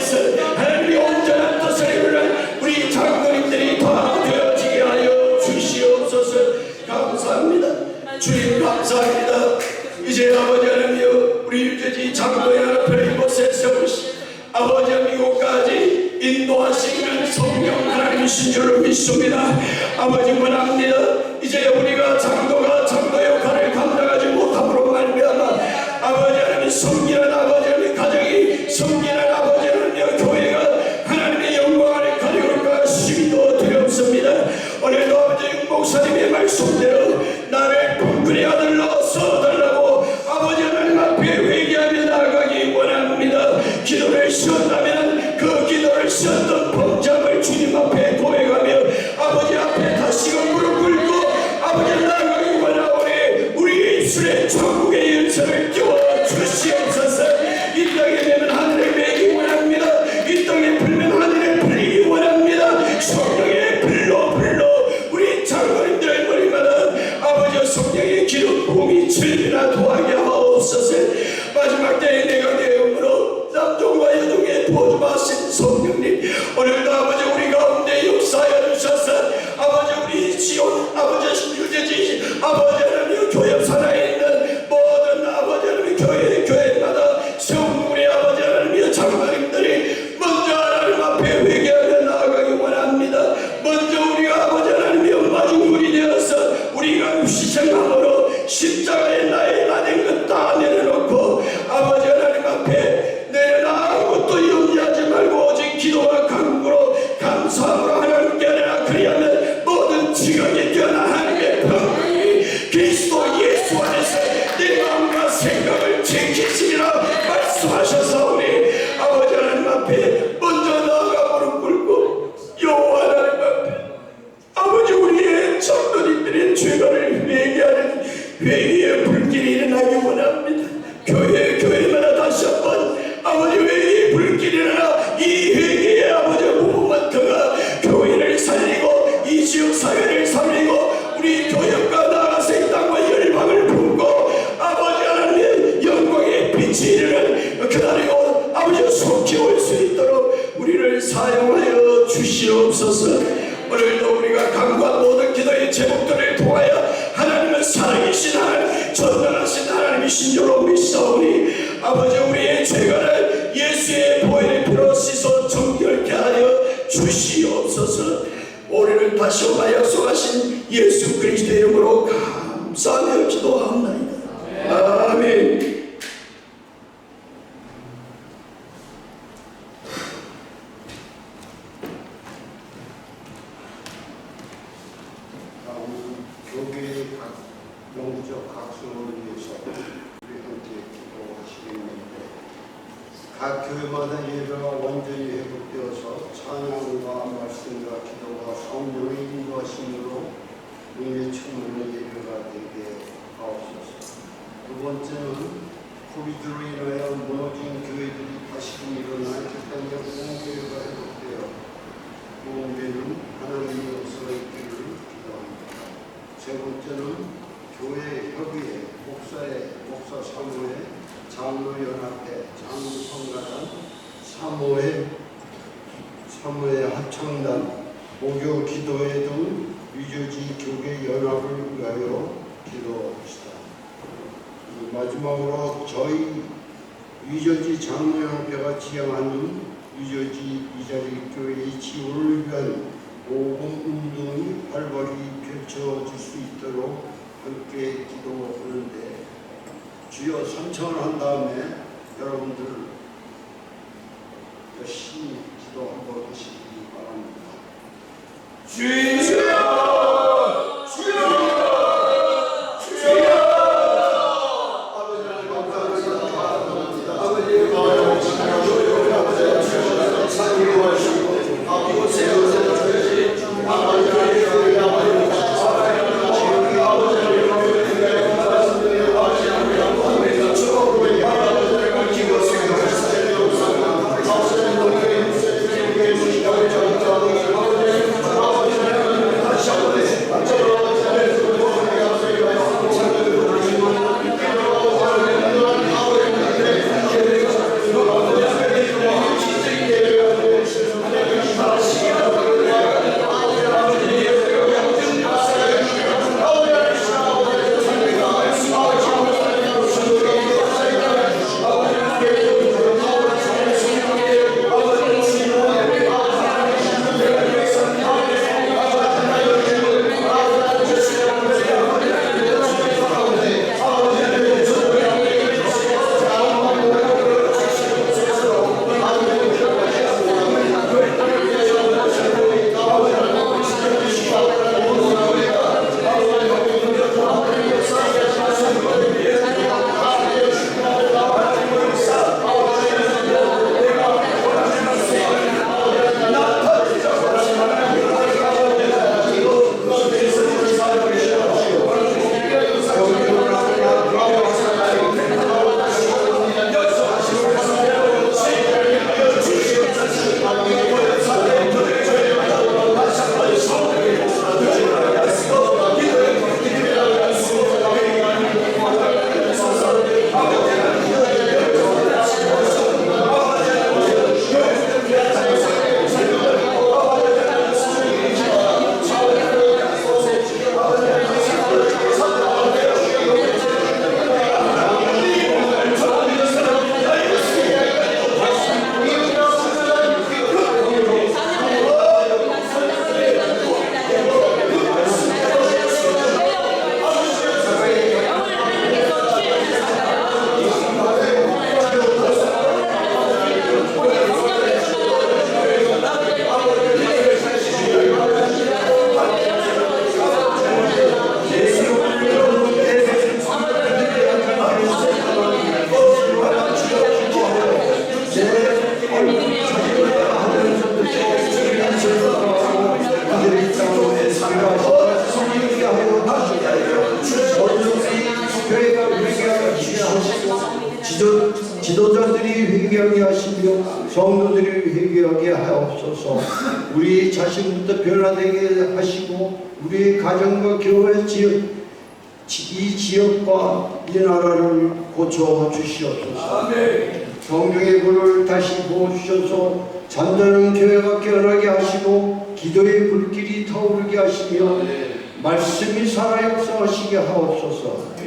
안에서 하나님의 온전한 뜻을 이루는 우리 장로님들이 다 되어지게 하여 주시옵소서. 감사합니다. 주님 감사합니다. 이제 아버지 하나님이여 우리 유재지 장로연합회를 이곳에 세우시 아버지 이곳까지 인도하시는 성령 하나님이신 줄로 믿습니다. 아버지 원합니다. 이제 우리가 장로의 역할을 감당하지 못함으로 말미암아 아버지 하나님 섬기는 아버지 하나님 가정이 섬기는 아버지 하나님 교회가 하나님의 영광을 가리울까 심히도 두렵습니다. 오늘도 아버지 목사님의 말씀대로 나를 분군의 아들로 써달라고 아버지 하나님 앞에 회개하며 나아가기 원합니다. 기도를 쉬었다면 그 기도를 쉬었던 범죄함을 주님 앞에 고백하며 아버지 앞에 다시금 무릎 꿇고 아버지 나아가기 원하오니 우리 입술에 천국의 열쇠를 끼워 주시옵소서. 이 땅에 매면 하늘을 매기 원합니다. 이 땅에 불면 하늘을 불리기 원합니다. 성령의 불로 우리 장로님들의 머리마다 아버지 성령의 기름 부음이 질비나 도하게 하옵소서. 마지막 때에 내가 내 영으로 남종과 여종에 부어주마신 성령님 오늘도 아버지 우리 가운데 역사하여 주셔서 아버지 우리 지온 아버지 유재지 아버지 하나님 교회 산하에 있는 모든 아버지 하나님 교회마다 세운 우리 아버지 하나님의 장로님들이 먼저 하나님 앞에 회개하며 나아가기 원합니다. 먼저 우리가 아버지 하나님의 마중물이 되어서 우리가 희생함으로 십자가에 나의 나된 것 다 내려놓고 아버지 하나님 앞에 내려놔 아무것도 염려하지 말고 오직 기도와 간구로 감사함으로 하나님께 하라. 그리하면 모든 지각에 뛰어난 하나님의 평강이 그리스도 예수 안에서 내 마음과 생각을 지키시리라 말씀하셔서 우리 아버지 하나님 앞에 먼저 나아가 무릎 꿇고 여호와 하나님 앞에 아버지 우리의 장로님들의 죄가를 회개하는 회개의 불길이 일어나기 원합니다. 교회마다 다시 한번 아버지 회개의 불길이 일어나 이 회개의 아버지 무브먼트가 교회를 살리고 이 지역 사회를 살리고 우리 교역과 나아가서 이 땅과 열방을 품고 아버지 하나님의 영광의 빛이 이르는 그날이 아버지 속히 올 수 있도록 우리를 사용하여 주시옵소서. 오늘도 우리가 간구한 모든 기도의 제목들을 통하여 하나님은 살아계신 하나님 전능하신 하나님이신 줄로 믿사오니 아버지 우리의 죄가를 예수의 보혈의 피로 씻어 정결케 하여 주시옵소서. 우리를 다시 오마 약속하신 예수 그리스도의 이름으로 감사하며 기도하옵나이다. 아멘. 교계의 영구적 각성을 위해서 우리 함께 기도하시겠는데 각 교회마다 예배가 완전히 회복되어서 찬양과 말씀과 기도가 성령의 인도하심으로 우리의 천문의 예배가 되게 하옵소서. 두 번째는 코비드로 인하여 무너진 교회들이 다시금 일어나 기타의 공교회가 회복되어 공교회는 하나님의 역사가 있기를 기도합니다. 세 번째는 교회 협의회, 목사 사무회, 장로연합회, 장로성가단, 사무회 합창단, 목요 기도회 등 위조지 교계 연합을 위하여 기도합시다. 마지막으로 저희 위조지 장로연합회가 지향하는 위조지 이자리 교회의 지원을 위한 모금 운동이 활발히 펼쳐질 수 있도록 함께 기도하는데 주여 선창을 한 다음에 여러분들 열심히 기도 한번 하시기 바랍니다. 주여! 깨어나게 하시며 성도들이 회개하게 하옵소서. 우리 자신부터 변화되게 하시고 우리 가정과 교회 지역 이 지역과 이 나라를 고쳐 주시옵소서. 성령의 불을 다시 부어주셔서 잠자는 교회가 깨어나게 하시고 기도의 불길이 타오르게 하시며 말씀이 살아 역사하시게 하옵소서.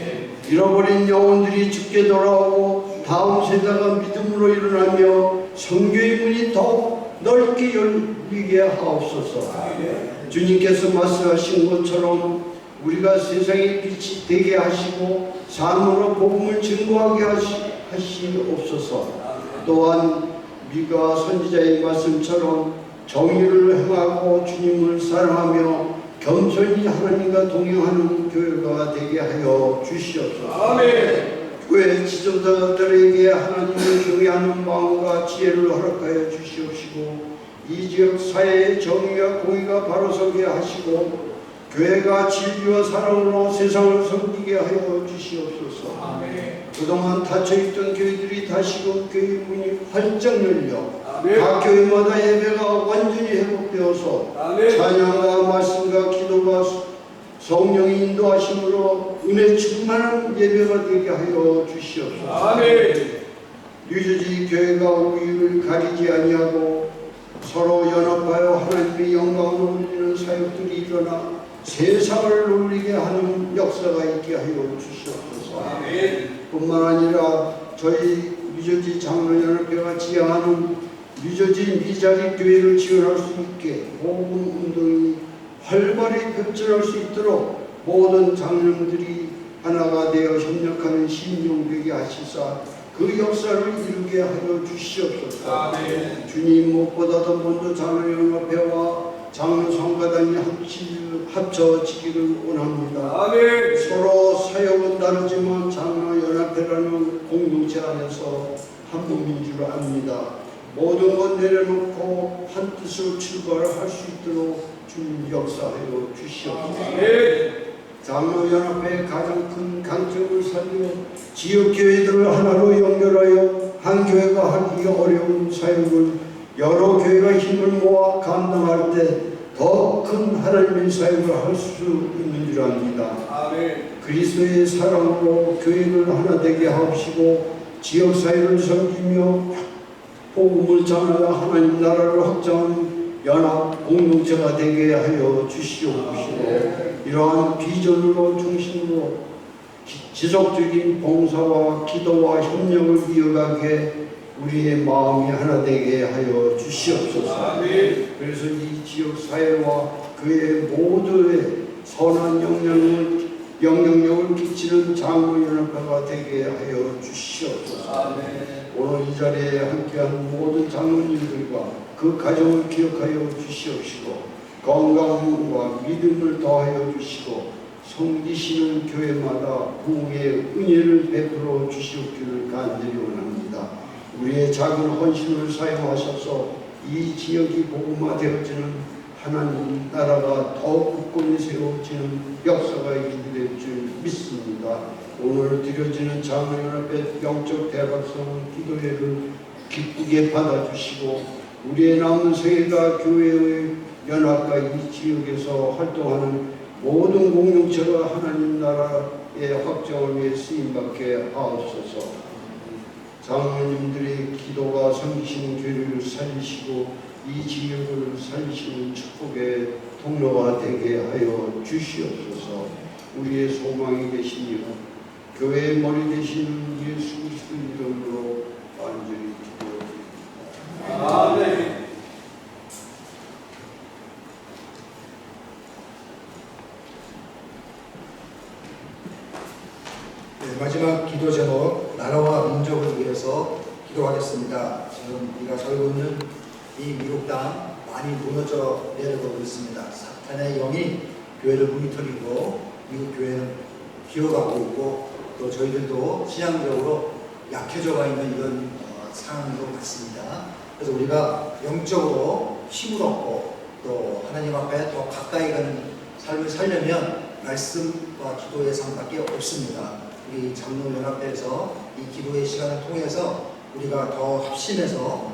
잃어버린 영혼들이 죽게 돌아오고 다음 세대가 믿음으로 일어나며 성교의 문이 더욱 넓게 열리게 하옵소서. 주님께서 말씀하신 것처럼 우리가 세상의 빛이 되게 하시고 삶으로 복음을 증거하게 하시옵소서. 또한 미가 선지자의 말씀처럼 정의를 행하고 주님을 사랑하며 겸손히 하나님과 동행하는 교회가 되게 하여 주시옵소서. 교회 지도자들에게 하나님을 경외하는 마음과 지혜를 허락하여 주시옵시고 이 지역 사회의 정의와 공의가 바로 서게 하시고 교회가 진리와 사랑으로 세상을 섬기게 하여 주시옵소서. 그동안 닫혀있던 교회들이 다시금 교회 문이 활짝 열려 각 교회마다 예배가 완전히 회복되어서 찬양과 말씀과 기도가 성령의 인도하심으로 은혜 충만한 예배가 되게 하여 주시옵소서. 뉴저지 교회가 우위를 가리지 아니하고 서로 연합하여 하나님의 영광을 올리는 사역들이 일어나 세상을 놀리게 하는 역사가 있게 하여 주시옵소서. 뿐만 아니라 저희 뉴저지 장로연합회가 지향하는 뉴저지 미자립 교회를 지원할 수 있게 복음 운동이 활발히 펼쳐질 수 있도록 모든 장로들이 하나가 되어 협력하는 신용되게 하시사 그 역사를 이루게 하여 주시옵소서. 주님 무엇보다도 먼저 장로연합회와 장로 성가단이 합쳐지기를 원합니다. 서로 사역은 다르지만 장로연합회라는 공동체 안에서 한 몸인 줄 압니다. 모든 것 내려놓고 한 뜻으로 출발할 수 있도록 주님 역사하여 주시옵소서. 장로연합회의 가장 큰 강점을 살려 지역교회들을 하나로 연결하여 한 교회가 하기 어려운 사역을 여러 교회가 힘을 모아 감당할 때 더 큰 하나님의 사역을 할 수 있는 줄 압니다. 그리스도의 사랑으로 교회를 하나 되게 하옵시고 지역사회를 섬기며 복음을 전하여 하나님 나라를 확장하는 연합 공동체가 되게 하여 주시옵시고 이러한 비전으로 중심으로 지속적인 봉사와 기도와 협력을 이어가게 우리의 마음이 하나 되게 하여 주시옵소서. 그래서 이 지역 사회와 그의 모두의 선한 영향력을 끼치는 장로연합회가 되게 하여 주시옵소서. 오늘 이 자리에 함께한 모든 장로님들과 그 가정을 기억하여 주시옵시고 건강과 믿음을 더하여 주시고 섬기시는 교회마다 부흥의 은혜를 베풀어 주시옵기를 간절히 원합니다. 우리의 작은 헌신을 사용하셔서 이 지역이 복음화되어지는 하나님 나라가 더욱 굳건히 세워지는 역사가 있게 될 줄 믿습니다. 오늘 드려지는 장로연합회 영적 대박성 기도회를 기쁘게 받아주시고 우리의 남은 생애가 교회의 연합과 이 지역에서 활동하는 모든 공동체가 하나님 나라의 확장을 위해 쓰임받게 하옵소서. 장로님들의 기도가 섬기시는 교회를 살리시고 이 지역을 살리시는 축복의 통로가 되게 하여 주시옵소서. 우리의 소망이 되시며 교회의 머리 되시는 예수 그리스도 이름으로 간절히 기도드립니다. 아멘. 마지막 기도 제목 나라와 민족을 위해서 기도하겠습니다. 지금 우리가 살고 있는 이 미국 땅 많이 무너져 내려가고 있습니다. 사탄의 영이 교회를 무너뜨리고 미국 교회는 기어가고 있고 또 저희들도 신앙적으로 약해져가 있는 이런 상황인 것 같습니다. 그래서 우리가 영적으로 힘을 얻고 또 하나님 앞에 더 가까이 가는 삶을 살려면 말씀과 기도의 삶밖에 없습니다. 우리 장로연합회에서 이 기도의 시간을 통해서 우리가 더 합심해서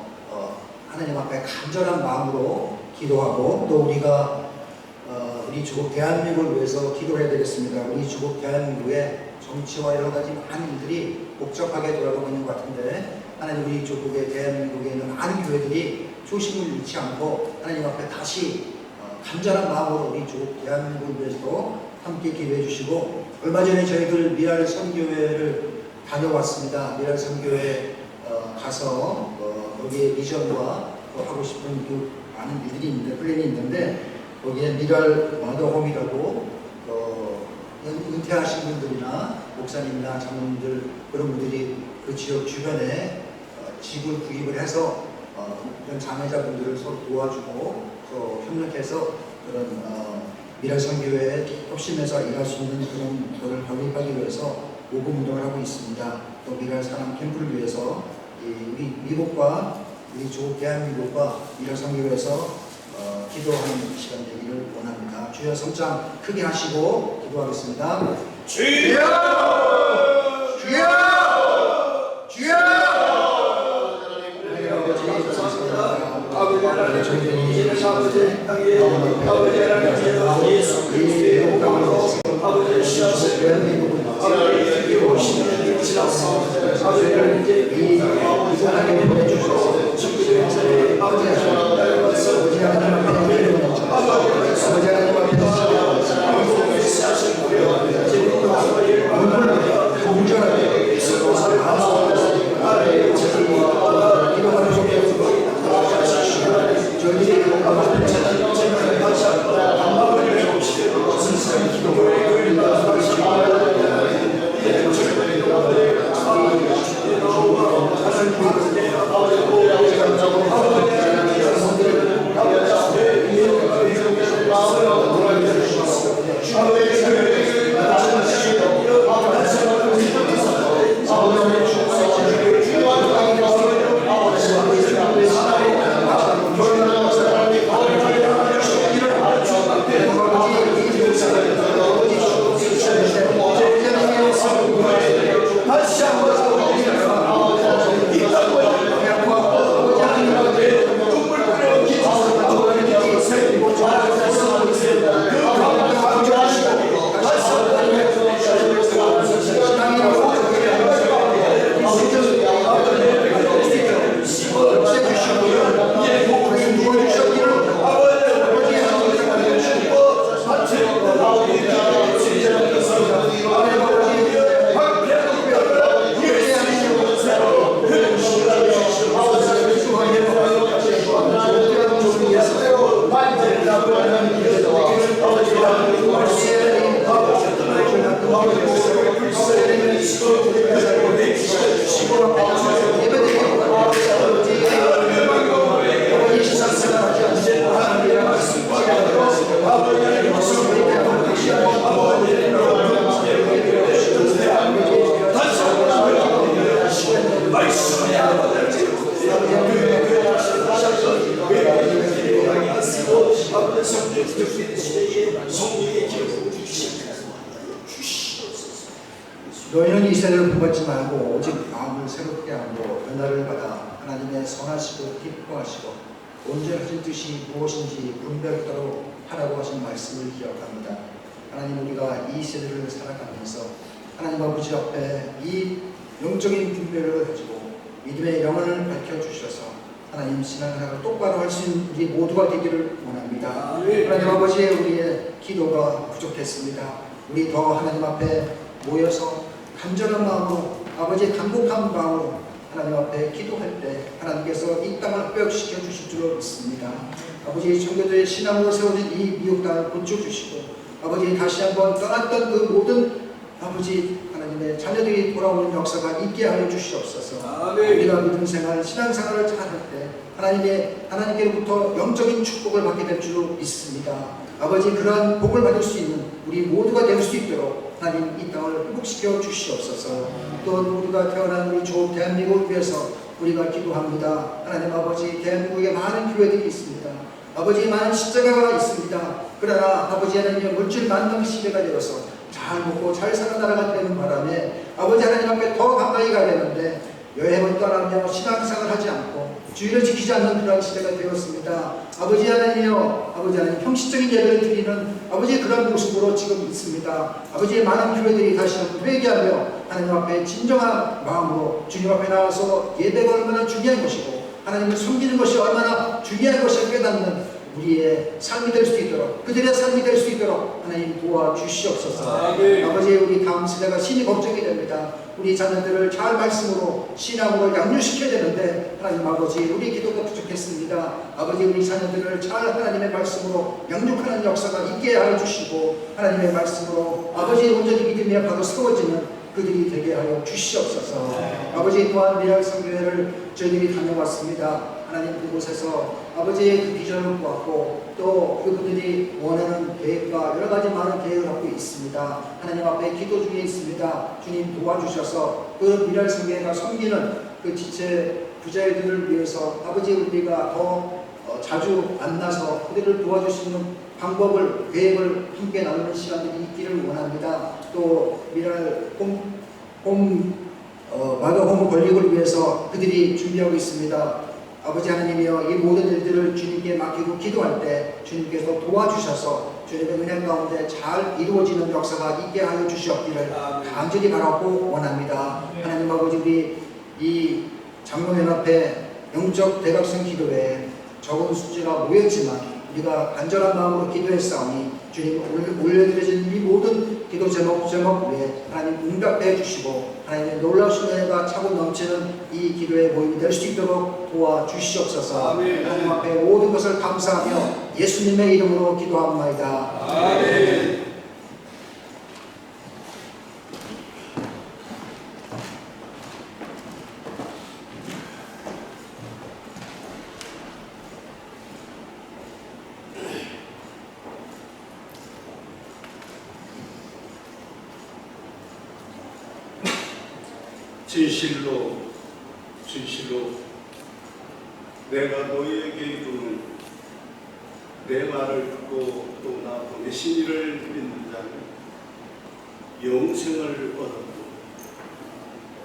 하나님 앞에 간절한 마음으로 기도하고 또 우리가 우리 조국 대한민국을 위해서 기도해야 되겠습니다. 우리 조국 대한민국의 정치와 여러 가지 많은 일들이 복잡하게 돌아가고 있는 것 같은데 하나님 우리 조국의 대한민국에 있는 많은 교회들이 초심을 잃지 않고 하나님 앞에 다시 간절한 마음으로 우리 조국 대한민국을 위해서도 함께 기도해 주시고 얼마 전에 저희들 미랄 선교회를 다녀왔습니다. 미랄 선교회 가서 거기에 미션과 하고 싶은 그 많은 일들이 있는데 플랜이 있는데 거기에 미랄 마더홈이라고 은퇴하신 분들이나 목사님이나 장로님들 그런 분들이 그 지역 주변에 집을 구입을 해서 이런 장애자분들을 서로 도와주고 또 협력해서 그런 미랄 선교회에 협심해서 일할 수 있는 그런 것을 확립하기 위해서 모금 운동을 하고 있습니다. 또 미랄 사람 캠프를 위해서 우리 미국과 우리 조국 대한민국과 미랄 선교회에서 기도하는 시간 되기를 원합니다. 주여 성장 크게 하시고 기도하겠습니다. 주여! 주여! 주여! 아버지 하나님 이제는 아버지 땅에 아버지 하나님 예수 그리스도의 영광으로 아버지의 시합을 아버지 이 50년이 지나서 아버지를 이제 이 땅에 보내주셔서 주님의 자리에 아버지 하나님 아버지 너희는 이 세대를 품었지 말고 오직 마음을 새롭게 하고 변화를 받아 하나님의 선하시고 기뻐하시고 온전하신 뜻이 무엇인지 분별토록 하라고 하신 말씀을 기억합니다. 하나님 우리가 이 세대를 살아가면서 하나님 아버지 앞에 이 영적인 분별을 가지고 믿음의 영혼을 밝혀주셔서 하나님 신앙생활을 똑바로 할 수 있는 우리 모두가 되기를 원합니다. 하나님 아버지 우리의 기도가 부족했습니다. 우리 더 하나님 앞에 모여서 간절한 마음으로 아버지의 간곡한 마음으로 하나님 앞에 기도할 때 하나님께서 이 땅을 회복시켜 주실 줄 믿습니다. 아버지 청교도의 신앙으로 세워진 이 미국 땅을 고쳐주시고 아버지 다시 한번 떠났던 그 모든 아버지 하나님의 자녀들이 돌아오는 역사가 있게 하여 주시옵소서. 우리가 믿음 생활, 신앙 생활을 잘할 때 하나님께로부터 영적인 축복을 받게 될 줄 믿습니다. 아버지 그러한 복을 받을 수 있는 우리 모두가 될 수 있도록 하나님 이 땅을 회복시켜 주시옵소서. 또 우리가 태어난 우리 조국 대한민국을 위해서 우리가 기도합니다. 하나님 아버지 대한민국에 많은 교회들이 있습니다. 아버지 많은 십자가가 있습니다. 그러나 아버지 하나님의 물질 만능 시대가 되어서 잘 먹고 잘 사는 나라가 되는 바람에 아버지 하나님 앞에 더 가까이 가야 되는데 여행을 떠나며 신앙생활을 하지 않고 주의를 지키지 않는 그런 시대가 되었습니다. 아버지 하나님이여, 아버지 하나님 형식적인 예배를 드리는 아버지의 그런 모습으로 지금 있습니다. 아버지의 많은 교회들이 다시 한번 회개하며 하나님 앞에 진정한 마음으로 주님 앞에 나와서 예배가 얼마나 중요한 것이고 하나님을 섬기는 것이 얼마나 중요한 것을 깨닫는 우리의 삶이 될 수 있도록, 그들의 삶이 될 수 있도록 하나님 도와주시옵소서. 아버지, 우리 다음 세대가 신이 걱정이 됩니다. 우리 자녀들을 잘 말씀으로 신앙으로 양육시켜야 되는데 하나님 아버지, 우리 기도가 부족했습니다. 아버지, 우리 자녀들을 잘 하나님의 말씀으로 양육하는 역사가 있게 하여 주시고 하나님의 말씀으로 아버지 온전히 믿음에 바로 세워지는 그들이 되게 하여 주시옵소서. 아버지, 또한 미랄 성교회를 저희들이 다녀왔습니다. 하나님, 그곳에서 아버지의 그 비전을 보았고 또 그분들이 원하는 계획과 여러 가지 많은 계획을 갖고 있습니다. 하나님 앞에 기도 중에 있습니다. 주님 도와주셔서 그 미랄 성교회가 섬기는 그 지체 부자들을 위해서 아버지, 우리가 더 자주 만나서 그들을 도와주시는 방법을, 계획을 함께 나누는 시간들이 있기를 원합니다. 또 미랄 마더홈 건립을 위해서 그들이 준비하고 있습니다. 아버지 하나님이여, 이 모든 일들을 주님께 맡기고 기도할 때 주님께서 도와주셔서 주님의 은혜 가운데 잘 이루어지는 역사가 있게 하여 주시옵기를 간절히 바라고 원합니다. 하나님 아버지, 우리 이 장로연합회 영적 대각성 기도회에 적은 숫자가 모였지만 우리가 간절한 마음으로 기도했사오니 주님 올려드려진 이 모든 기도 제목 위에 하나님 응답해 주시고 하나님의 놀라우신 은혜가 차고 넘치는 이 기도의 모임이 될 수 있도록 도와주시옵소서. 하나님 앞에 모든 것을 감사하며 예수님의 이름으로 기도합니다. 아멘. 진실로 내가 너희에게 이르는 내 말을 듣고 또 나 보내신 이를 믿는 자는 영생을 얻었고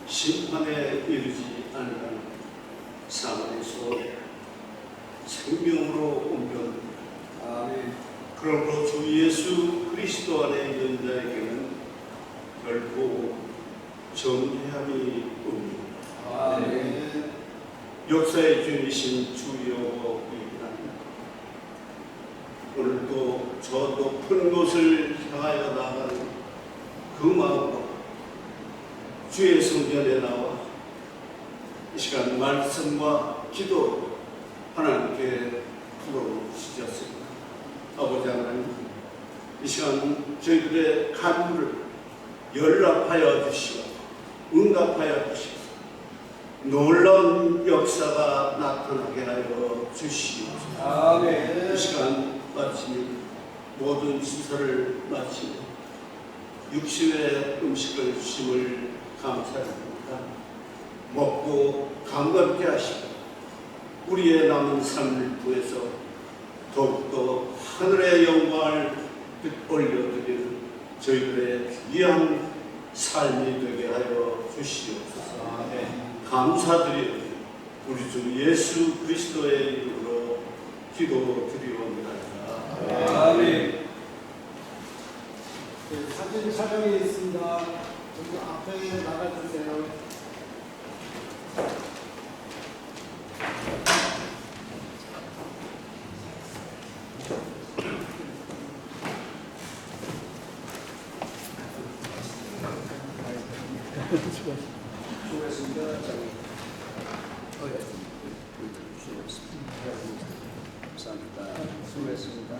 심판에 이르지 않는 사망에서 생명으로 옮겨옵니다. 아멘. 그러므로 주 예수 그리스도 안에 있는 자에게는 결코 정죄함이 없습니다. 아멘. 역사의 주이신 주여, 오늘도 저 높은 곳을 향하여 나가는 그 마음으로 주의 성전에 나와 이 시간 말씀과 기도 하나님께 풀어주셨습니다. 아버지 하나님, 이 시간 저희들의 간구를 연락하여 주시고 응답하여 주시고 놀라운 역사가 나타나게 하여 주시옵소서. 아멘. 이 시간 마치니 모든 시설을 마치니 육신의 음식을 주심을 감사드립니다. 먹고 감감케 하시고 우리의 남은 삶을 통해서 더욱더 하늘의 영광을 올려드리는 저희들의 귀한 삶이 되게 하여 주시옵소서. 아멘. 감사드리며 우리 주 예수 그리스도의 이름으로 기도드리옵나이다. 아멘. 사진 촬영이 있습니다. 여기 앞에 나가주세요. 수고했습니다. 감사합니다. 수고했습니다.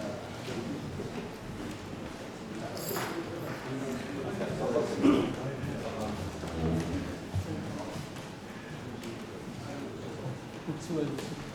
수고하셨습니다.